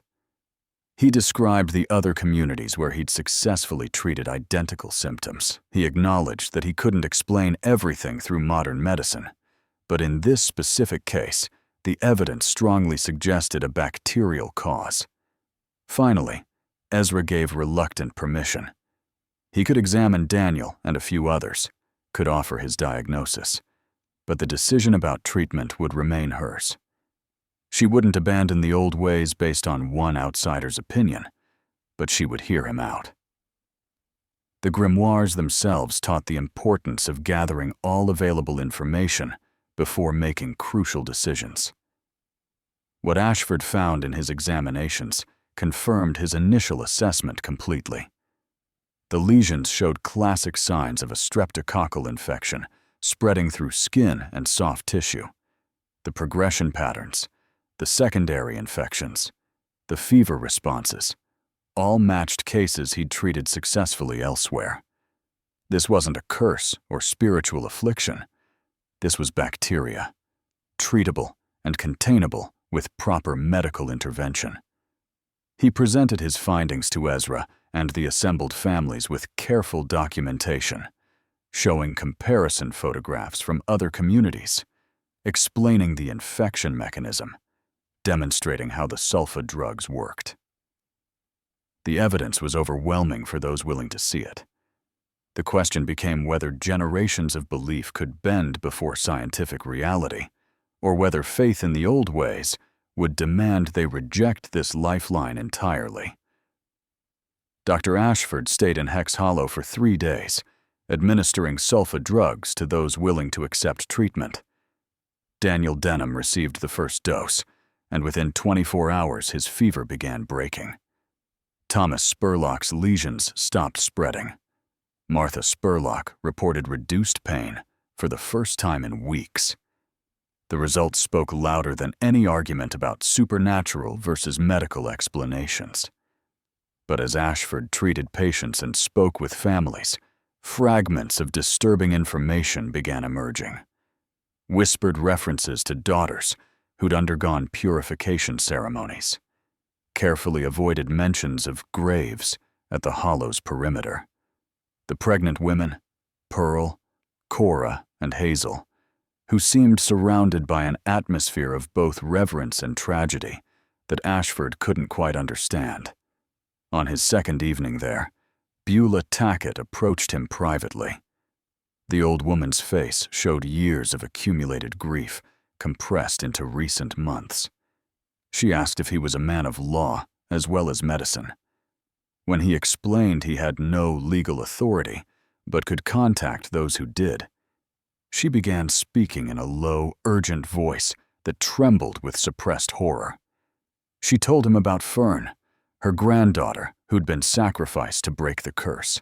He described the other communities where he'd successfully treated identical symptoms. He acknowledged that he couldn't explain everything through modern medicine, but in this specific case, the evidence strongly suggested a bacterial cause. Finally, Ezra gave reluctant permission. He could examine Daniel and a few others, could offer his diagnosis, but the decision about treatment would remain hers. She wouldn't abandon the old ways based on one outsider's opinion, but she would hear him out. The grimoires themselves taught the importance of gathering all available information before making crucial decisions. What Ashford found in his examinations confirmed his initial assessment completely. The lesions showed classic signs of a streptococcal infection spreading through skin and soft tissue. The progression patterns, the secondary infections, the fever responses, all matched cases he'd treated successfully elsewhere. This wasn't a curse or spiritual affliction. This was bacteria, treatable and containable with proper medical intervention. He presented his findings to Ezra and the assembled families with careful documentation, showing comparison photographs from other communities, explaining the infection mechanism, demonstrating how the sulfa drugs worked. The evidence was overwhelming for those willing to see it. The question became whether generations of belief could bend before scientific reality, or whether faith in the old ways would demand they reject this lifeline entirely. Dr. Ashford stayed in Hex Hollow for 3 days, administering sulfa drugs to those willing to accept treatment. Daniel Denham received the first dose, and within 24 hours his fever began breaking. Thomas Spurlock's lesions stopped spreading. Martha Spurlock reported reduced pain for the first time in weeks. The results spoke louder than any argument about supernatural versus medical explanations. But as Ashford treated patients and spoke with families, fragments of disturbing information began emerging. Whispered references to daughters who'd undergone purification ceremonies, carefully avoided mentions of graves at the hollow's perimeter. The pregnant women, Pearl, Cora, and Hazel, who seemed surrounded by an atmosphere of both reverence and tragedy that Ashford couldn't quite understand. On his second evening there, Beulah Tackett approached him privately. The old woman's face showed years of accumulated grief compressed into recent months. She asked if he was a man of law as well as medicine. When he explained he had no legal authority, but could contact those who did, she began speaking in a low, urgent voice that trembled with suppressed horror. She told him about Fern, her granddaughter who'd been sacrificed to break the curse,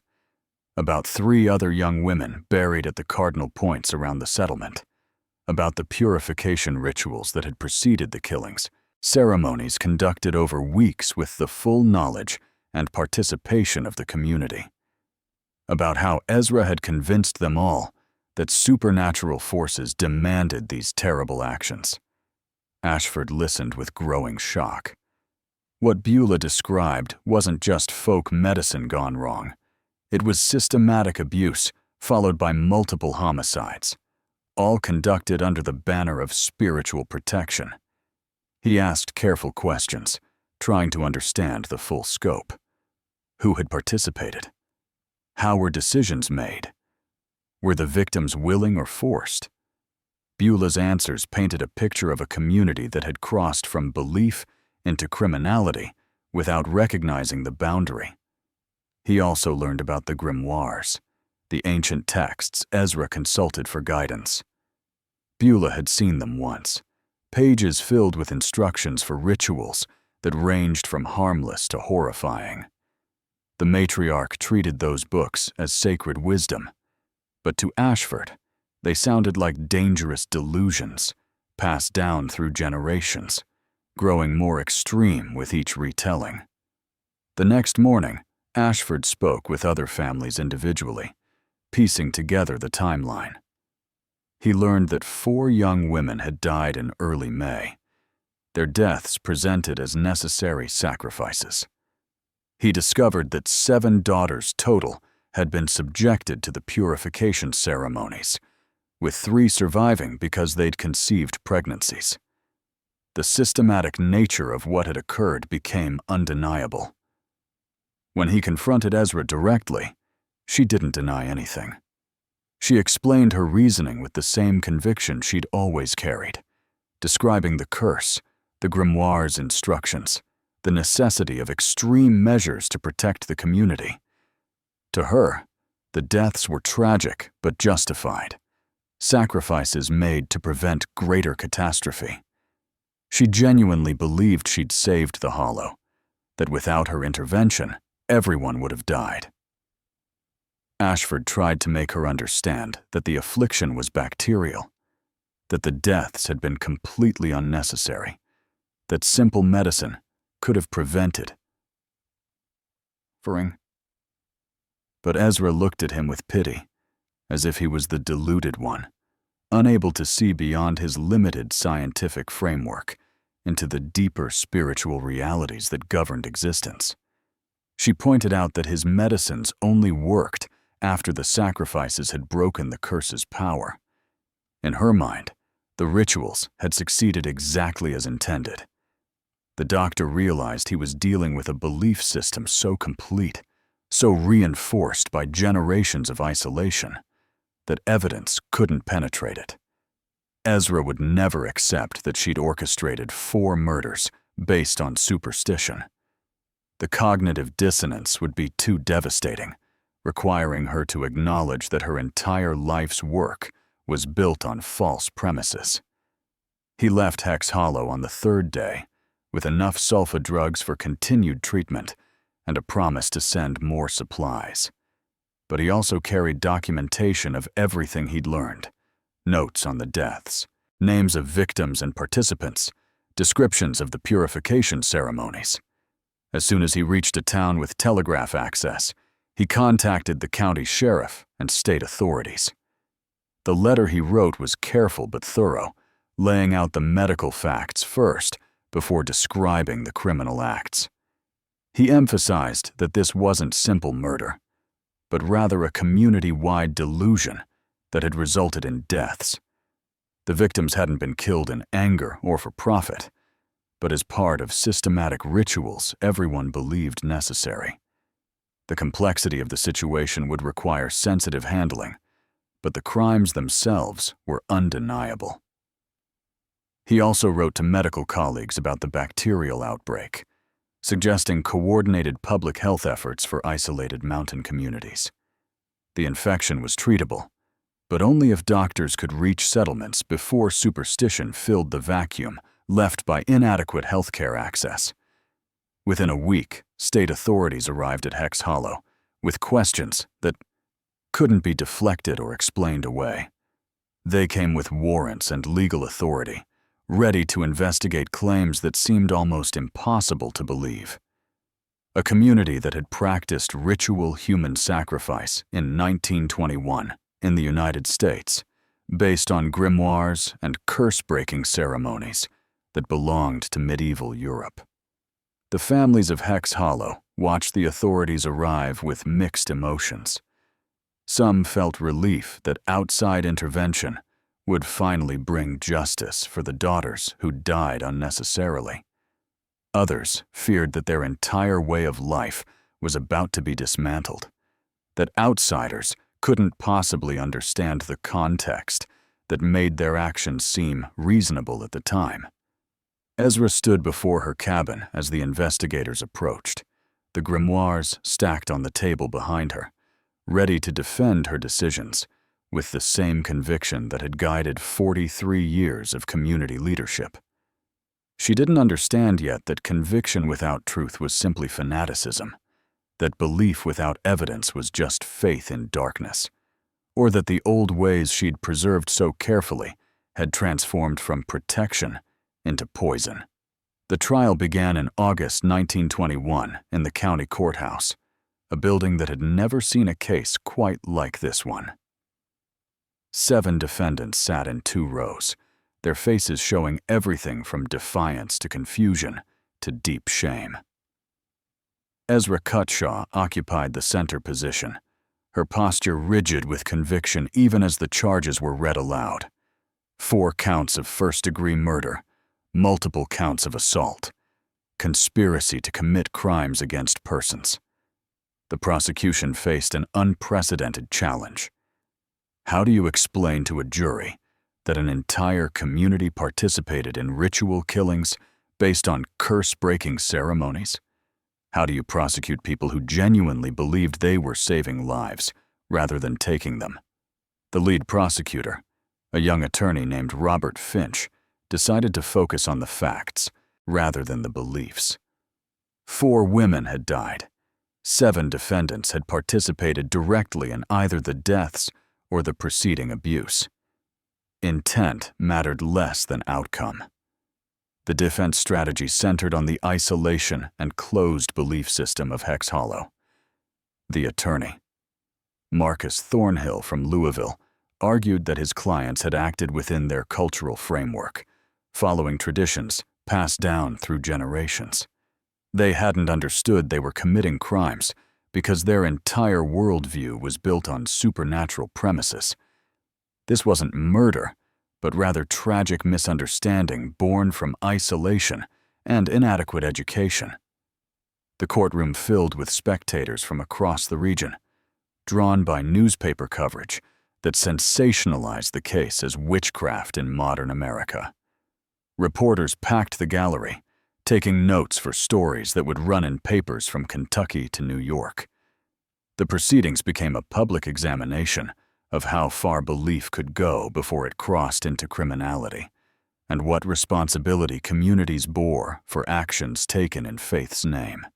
about 3 other young women buried at the cardinal points around the settlement, about the purification rituals that had preceded the killings, ceremonies conducted over weeks with the full knowledge and participation of the community, about how Ezra had convinced them all that supernatural forces demanded these terrible actions. Ashford listened with growing shock. What Beulah described wasn't just folk medicine gone wrong. It was systematic abuse, followed by multiple homicides, all conducted under the banner of spiritual protection. He asked careful questions, trying to understand the full scope. Who had participated? How were decisions made? Were the victims willing or forced? Beulah's answers painted a picture of a community that had crossed from belief into criminality without recognizing the boundary. He also learned about the grimoires, the ancient texts Ezra consulted for guidance. Beulah had seen them once, pages filled with instructions for rituals that ranged from harmless to horrifying. The matriarch treated those books as sacred wisdom, but to Ashford, they sounded like dangerous delusions passed down through generations, growing more extreme with each retelling. The next morning, Ashford spoke with other families individually, piecing together the timeline. He learned that 4 young women had died in early May, their deaths presented as necessary sacrifices. He discovered that 7 daughters total had been subjected to the purification ceremonies, with 3 surviving because they'd conceived pregnancies. The systematic nature of what had occurred became undeniable. When he confronted Ezra directly, she didn't deny anything. She explained her reasoning with the same conviction she'd always carried, describing the curse, the grimoire's instructions, the necessity of extreme measures to protect the community. To her, the deaths were tragic but justified, sacrifices made to prevent greater catastrophe. She genuinely believed she'd saved the Hollow, that without her intervention, everyone would have died. Ashford tried to make her understand that the affliction was bacterial, that the deaths had been completely unnecessary, that simple medicine could have prevented. But Ezra looked at him with pity, as if he was the deluded one, unable to see beyond his limited scientific framework into the deeper spiritual realities that governed existence. She pointed out that his medicines only worked after the sacrifices had broken the curse's power. In her mind, the rituals had succeeded exactly as intended. The doctor realized he was dealing with a belief system so complete, so reinforced by generations of isolation, that evidence couldn't penetrate it. Ezra would never accept that she'd orchestrated 4 murders based on superstition. The cognitive dissonance would be too devastating, requiring her to acknowledge that her entire life's work was built on false premises. He left Hex Hollow on the 3rd day, with enough sulfa drugs for continued treatment and a promise to send more supplies. But he also carried documentation of everything he'd learned, notes on the deaths, names of victims and participants, descriptions of the purification ceremonies. As soon as he reached a town with telegraph access, he contacted the county sheriff and state authorities. The letter he wrote was careful but thorough, laying out the medical facts first before describing the criminal acts. He emphasized that this wasn't simple murder, but rather a community-wide delusion that had resulted in deaths. The victims hadn't been killed in anger or for profit. but as part of systematic rituals everyone believed necessary. The complexity of the situation would require sensitive handling, but the crimes themselves were undeniable. He also wrote to medical colleagues about the bacterial outbreak, suggesting coordinated public health efforts for isolated mountain communities. The infection was treatable, but only if doctors could reach settlements before superstition filled the vacuum left by inadequate healthcare access. Within a week, state authorities arrived at Hex Hollow with questions that couldn't be deflected or explained away. They came with warrants and legal authority, ready to investigate claims that seemed almost impossible to believe. A community that had practiced ritual human sacrifice in 1921 in the United States, based on grimoires and curse-breaking ceremonies that belonged to medieval Europe. The families of Hex Hollow watched the authorities arrive with mixed emotions. Some felt relief that outside intervention would finally bring justice for the daughters who died unnecessarily. Others feared that their entire way of life was about to be dismantled, that outsiders couldn't possibly understand the context that made their actions seem reasonable at the time. Ezra stood before her cabin as the investigators approached, the grimoires stacked on the table behind her, ready to defend her decisions with the same conviction that had guided 43 years of community leadership. She didn't understand yet that conviction without truth was simply fanaticism, that belief without evidence was just faith in darkness, or that the old ways she'd preserved so carefully had transformed from protection into poison. The trial began in August 1921 in the county courthouse, a building that had never seen a case quite like this one. 7 defendants sat in 2 rows, their faces showing everything from defiance to confusion to deep shame. Ezra Cutshaw occupied the center position, her posture rigid with conviction even as the charges were read aloud. 4 counts of first-degree murder, multiple counts of assault, conspiracy to commit crimes against persons. The prosecution faced an unprecedented challenge. How do you explain to a jury that an entire community participated in ritual killings based on curse-breaking ceremonies? How do you prosecute people who genuinely believed they were saving lives rather than taking them? The lead prosecutor, a young attorney named Robert Finch, decided to focus on the facts rather than the beliefs. 4 women had died. 7 defendants had participated directly in either the deaths or the preceding abuse. Intent mattered less than outcome. The defense strategy centered on the isolation and closed belief system of Hex Hollow. The attorney, Marcus Thornhill from Louisville, argued that his clients had acted within their cultural framework, following traditions passed down through generations. They hadn't understood they were committing crimes because their entire worldview was built on supernatural premises. This wasn't murder, but rather tragic misunderstanding born from isolation and inadequate education. The courtroom filled with spectators from across the region, drawn by newspaper coverage that sensationalized the case as witchcraft in modern America. Reporters packed the gallery, taking notes for stories that would run in papers from Kentucky to New York. The proceedings became a public examination of how far belief could go before it crossed into criminality, and what responsibility communities bore for actions taken in faith's name.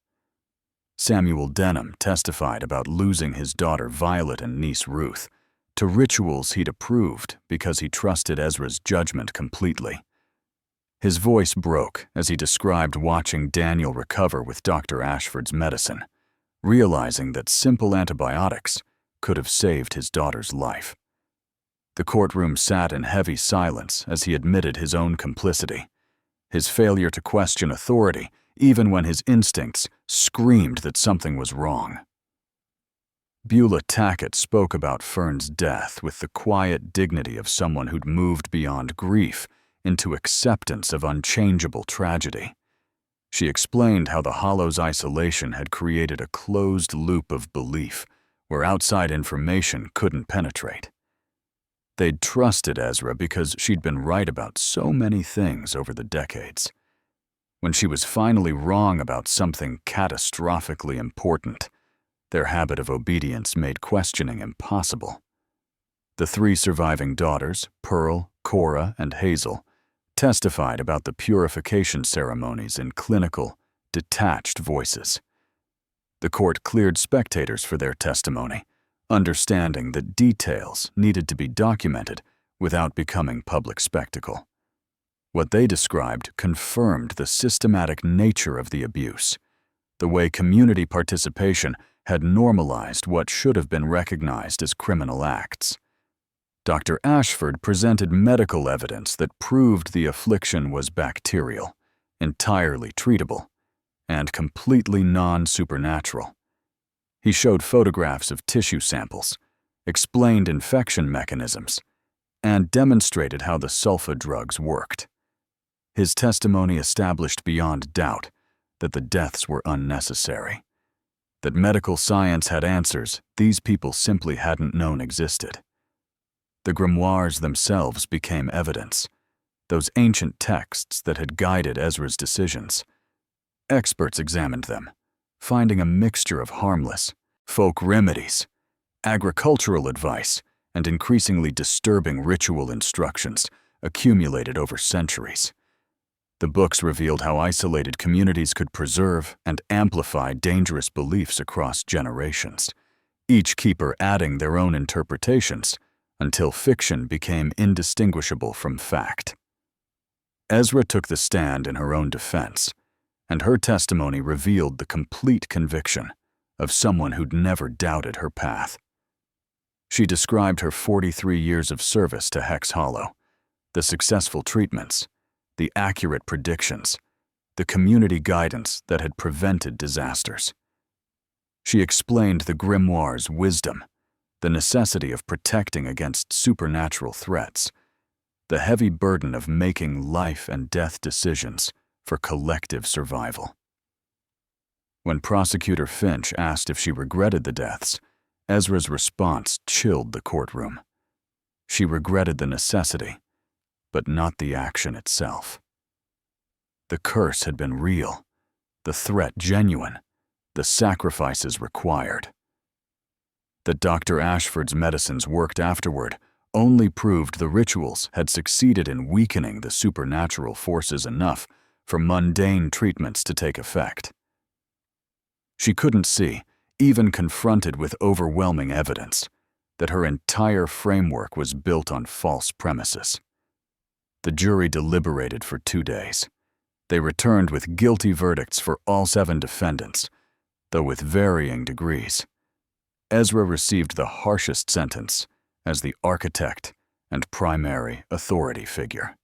Samuel Denham testified about losing his daughter Violet and niece Ruth to rituals he'd approved because he trusted Ezra's judgment completely. His voice broke as he described watching Daniel recover with Dr. Ashford's medicine, realizing that simple antibiotics could have saved his daughter's life. The courtroom sat in heavy silence as he admitted his own complicity, his failure to question authority even when his instincts screamed that something was wrong. Beulah Tackett spoke about Fern's death with the quiet dignity of someone who'd moved beyond grief into acceptance of unchangeable tragedy. She explained how the Hollow's isolation had created a closed loop of belief where outside information couldn't penetrate. They'd trusted Ezra because she'd been right about so many things over the decades. When she was finally wrong about something catastrophically important, their habit of obedience made questioning impossible. The 3 surviving daughters, Pearl, Cora, and Hazel, testified about the purification ceremonies in clinical, detached voices. The court cleared spectators for their testimony, understanding that details needed to be documented without becoming public spectacle. What they described confirmed the systematic nature of the abuse, the way community participation had normalized what should have been recognized as criminal acts. Dr. Ashford presented medical evidence that proved the affliction was bacterial, entirely treatable, and completely non-supernatural. He showed photographs of tissue samples, explained infection mechanisms, and demonstrated how the sulfa drugs worked. His testimony established beyond doubt that the deaths were unnecessary, that medical science had answers these people simply hadn't known existed. The grimoires themselves became evidence, those ancient texts that had guided Ezra's decisions. Experts examined them, finding a mixture of harmless, folk remedies, agricultural advice, and increasingly disturbing ritual instructions accumulated over centuries. The books revealed how isolated communities could preserve and amplify dangerous beliefs across generations, each keeper adding their own interpretations until fiction became indistinguishable from fact. Ezra took the stand in her own defense, and her testimony revealed the complete conviction of someone who'd never doubted her path. She described her 43 years of service to Hex Hollow, the successful treatments, the accurate predictions, the community guidance that had prevented disasters. She explained the grimoire's wisdom, the necessity of protecting against supernatural threats, the heavy burden of making life and death decisions for collective survival. When Prosecutor Finch asked if she regretted the deaths, Ezra's response chilled the courtroom. She regretted the necessity, but not the action itself. The curse had been real, the threat genuine, the sacrifices required. That Dr. Ashford's medicines worked afterward only proved the rituals had succeeded in weakening the supernatural forces enough for mundane treatments to take effect. She couldn't see, even confronted with overwhelming evidence, that her entire framework was built on false premises. The jury deliberated for 2 days. They returned with guilty verdicts for all 7 defendants, though with varying degrees. Ezra received the harshest sentence as the architect and primary authority figure.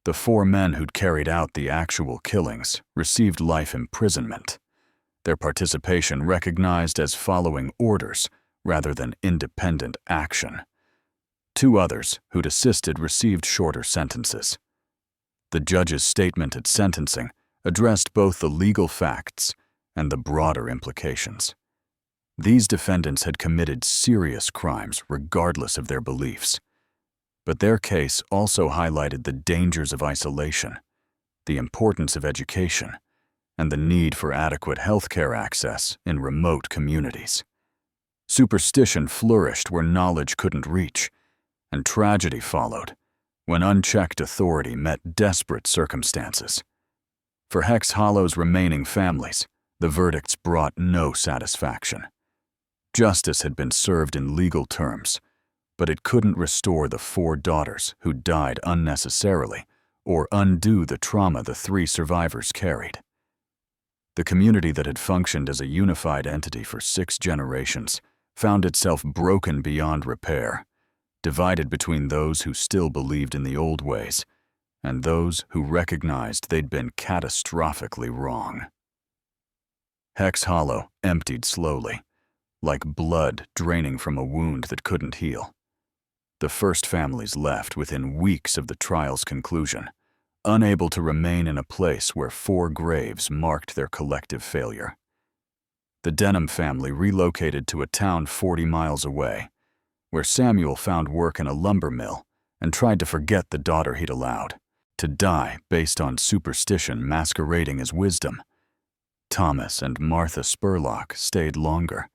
The 4 men who'd carried out the actual killings received life imprisonment, their participation recognized as following orders rather than independent action. 2 others who'd assisted received shorter sentences. The judge's statement at sentencing addressed both the legal facts and the broader implications. These defendants had committed serious crimes regardless of their beliefs, but their case also highlighted the dangers of isolation, the importance of education, and the need for adequate healthcare access in remote communities. Superstition flourished where knowledge couldn't reach, and tragedy followed when unchecked authority met desperate circumstances. For Hex Hollow's remaining families, the verdicts brought no satisfaction. Justice had been served in legal terms, but it couldn't restore the 4 daughters who died unnecessarily or undo the trauma the 3 survivors carried. The community that had functioned as a unified entity for 6 generations found itself broken beyond repair, divided between those who still believed in the old ways and those who recognized they'd been catastrophically wrong. Hex Hollow emptied slowly, like blood draining from a wound that couldn't heal. The first families left within weeks of the trial's conclusion, unable to remain in a place where 4 graves marked their collective failure. The Denham family relocated to a town 40 miles away, where Samuel found work in a lumber mill and tried to forget the daughter he'd allowed to die based on superstition masquerading as wisdom. Thomas and Martha Spurlock stayed longer,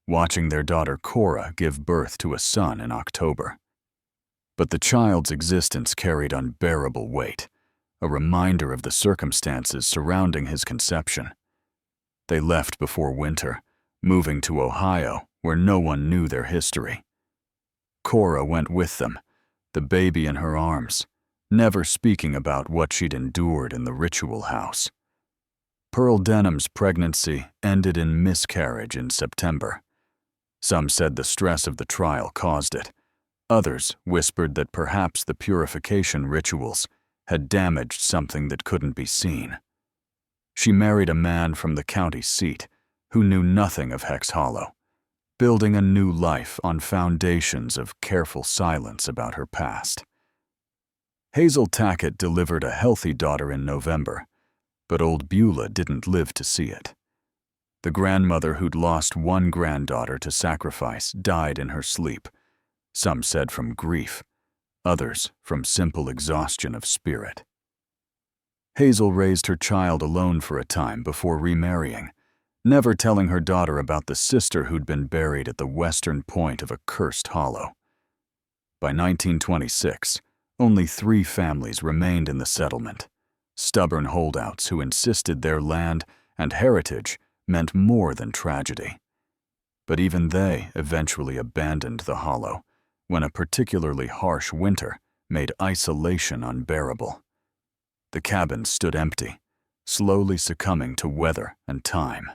watching their daughter Cora give birth to a son in October. But the child's existence carried unbearable weight, a reminder of the circumstances surrounding his conception. They left before winter, moving to Ohio, where no one knew their history. Cora went with them, the baby in her arms, never speaking about what she'd endured in the ritual house. Pearl Denham's pregnancy ended in miscarriage in September. Some said the stress of the trial caused it. Others whispered that perhaps the purification rituals had damaged something that couldn't be seen. She married a man from the county seat who knew nothing of Hex Hollow, building a new life on foundations of careful silence about her past. Hazel Tackett delivered a healthy daughter in November, but old Beulah didn't live to see it. The grandmother who'd lost one granddaughter to sacrifice died in her sleep, some said from grief, others from simple exhaustion of spirit. Hazel raised her child alone for a time before remarrying, never telling her daughter about the sister who'd been buried at the western point of a cursed hollow. By 1926, only 3 families remained in the settlement, stubborn holdouts who insisted their land and heritage meant more than tragedy. But even they eventually abandoned the hollow when a particularly harsh winter made isolation unbearable. The cabins stood empty, slowly succumbing to weather and time.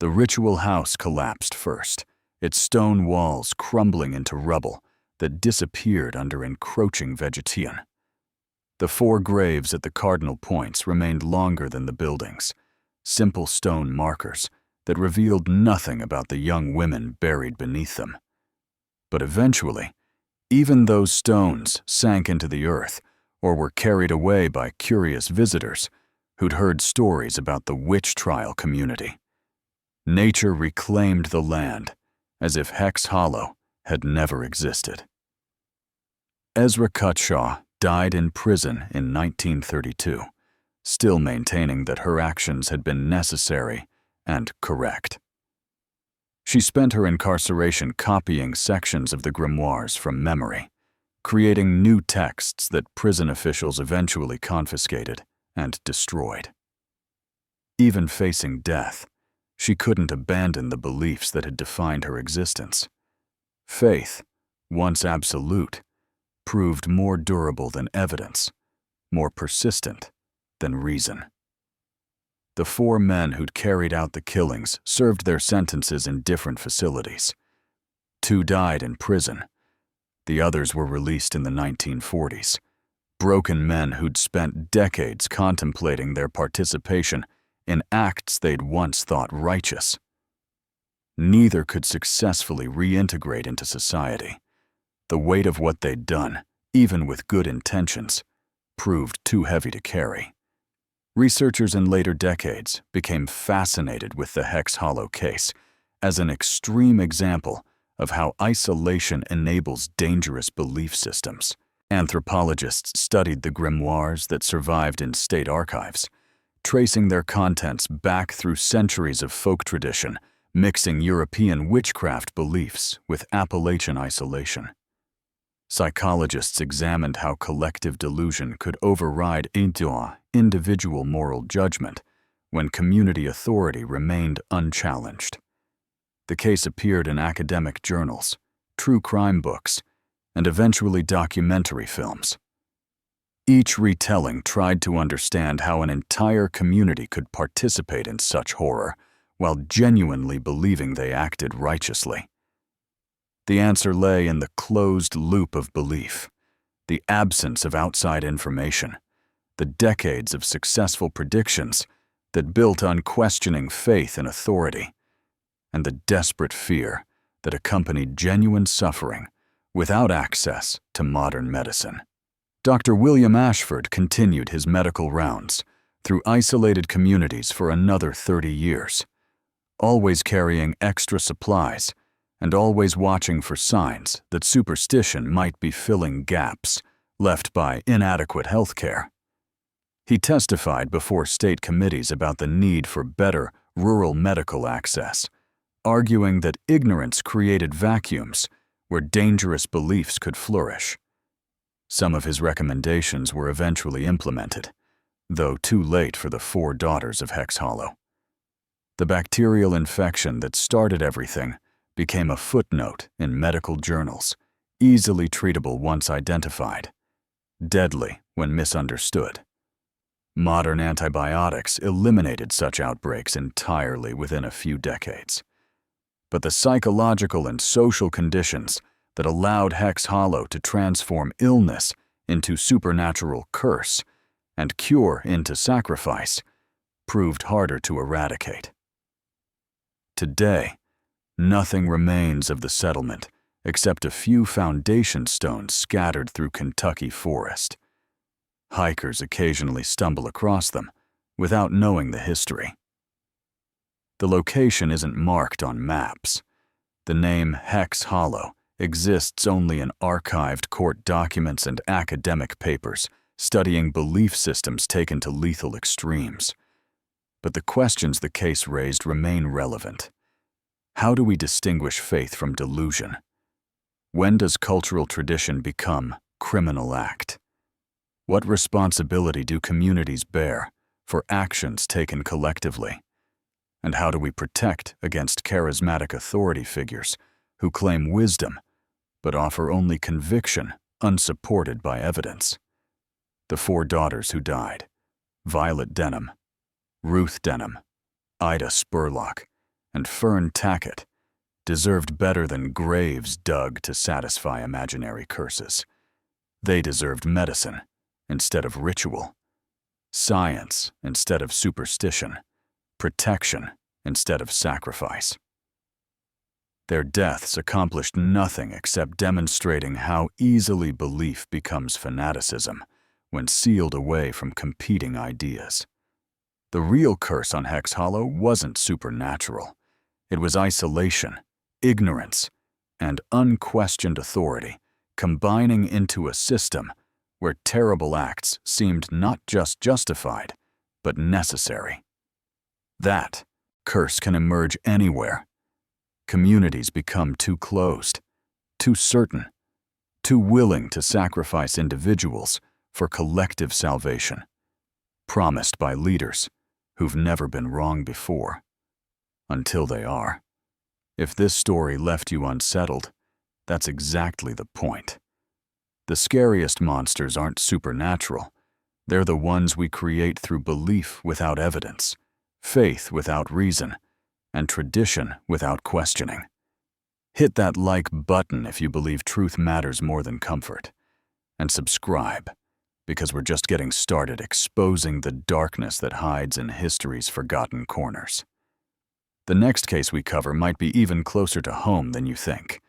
The ritual house collapsed first, its stone walls crumbling into rubble that disappeared under encroaching vegetation. The 4 graves at the cardinal points remained longer than the buildings, simple stone markers that revealed nothing about the young women buried beneath them. But eventually, even those stones sank into the earth or were carried away by curious visitors who'd heard stories about the witch trial community. Nature reclaimed the land as if Hex Hollow had never existed. Ezra Cutshaw died in prison in 1932, still maintaining that her actions had been necessary and correct. She spent her incarceration copying sections of the grimoires from memory, creating new texts that prison officials eventually confiscated and destroyed. Even facing death, she couldn't abandon the beliefs that had defined her existence. Faith, once absolute, proved more durable than evidence, more persistent than reason. The 4 men who'd carried out the killings served their sentences in different facilities. 2 died in prison. The others were released in the 1940s, broken men who'd spent decades contemplating their participation in acts they'd once thought righteous. Neither could successfully reintegrate into society. The weight of what they'd done, even with good intentions, proved too heavy to carry. Researchers in later decades became fascinated with the Hex Hollow case as an extreme example of how isolation enables dangerous belief systems. Anthropologists studied the grimoires that survived in state archives, tracing their contents back through centuries of folk tradition, mixing European witchcraft beliefs with Appalachian isolation. Psychologists examined how collective delusion could override individual moral judgment when community authority remained unchallenged. The case appeared in academic journals, true crime books, and eventually documentary films. Each retelling tried to understand how an entire community could participate in such horror while genuinely believing they acted righteously. The answer lay in the closed loop of belief, the absence of outside information, the decades of successful predictions that built unquestioning faith in authority, and the desperate fear that accompanied genuine suffering without access to modern medicine. Dr. William Ashford continued his medical rounds through isolated communities for another 30 years, always carrying extra supplies and always watching for signs that superstition might be filling gaps left by inadequate health care. He testified before state committees about the need for better rural medical access, arguing that ignorance created vacuums where dangerous beliefs could flourish. Some of his recommendations were eventually implemented, though too late for the 4 daughters of Hex Hollow. The bacterial infection that started everything became a footnote in medical journals, easily treatable once identified, deadly when misunderstood. Modern antibiotics eliminated such outbreaks entirely within a few decades. But the psychological and social conditions that allowed Hex Hollow to transform illness into supernatural curse and cure into sacrifice proved harder to eradicate. Today, nothing remains of the settlement except a few foundation stones scattered through Kentucky forest. Hikers occasionally stumble across them without knowing the history. The location isn't marked on maps. The name Hex Hollow exists only in archived court documents and academic papers studying belief systems taken to lethal extremes. But the questions the case raised remain relevant. How do we distinguish faith from delusion? When does cultural tradition become criminal act? What responsibility do communities bear for actions taken collectively? And how do we protect against charismatic authority figures who claim wisdom but offer only conviction unsupported by evidence? The 4 daughters who died, Violet Denham, Ruth Denham, Ida Spurlock, and Fern Tackett, deserved better than graves dug to satisfy imaginary curses. They deserved medicine instead of ritual, science instead of superstition, protection instead of sacrifice. Their deaths accomplished nothing except demonstrating how easily belief becomes fanaticism when sealed away from competing ideas. The real curse on Hex Hollow wasn't supernatural. It was isolation, ignorance, and unquestioned authority combining into a system where terrible acts seemed not just justified, but necessary. That curse can emerge anywhere. Communities become too closed, too certain, too willing to sacrifice individuals for collective salvation, promised by leaders who've never been wrong before, until they are. If this story left you unsettled, that's exactly the point. The scariest monsters aren't supernatural. They're the ones we create through belief without evidence, faith without reason, and tradition without questioning. Hit that like button if you believe truth matters more than comfort. And subscribe, because we're just getting started exposing the darkness that hides in history's forgotten corners. The next case we cover might be even closer to home than you think.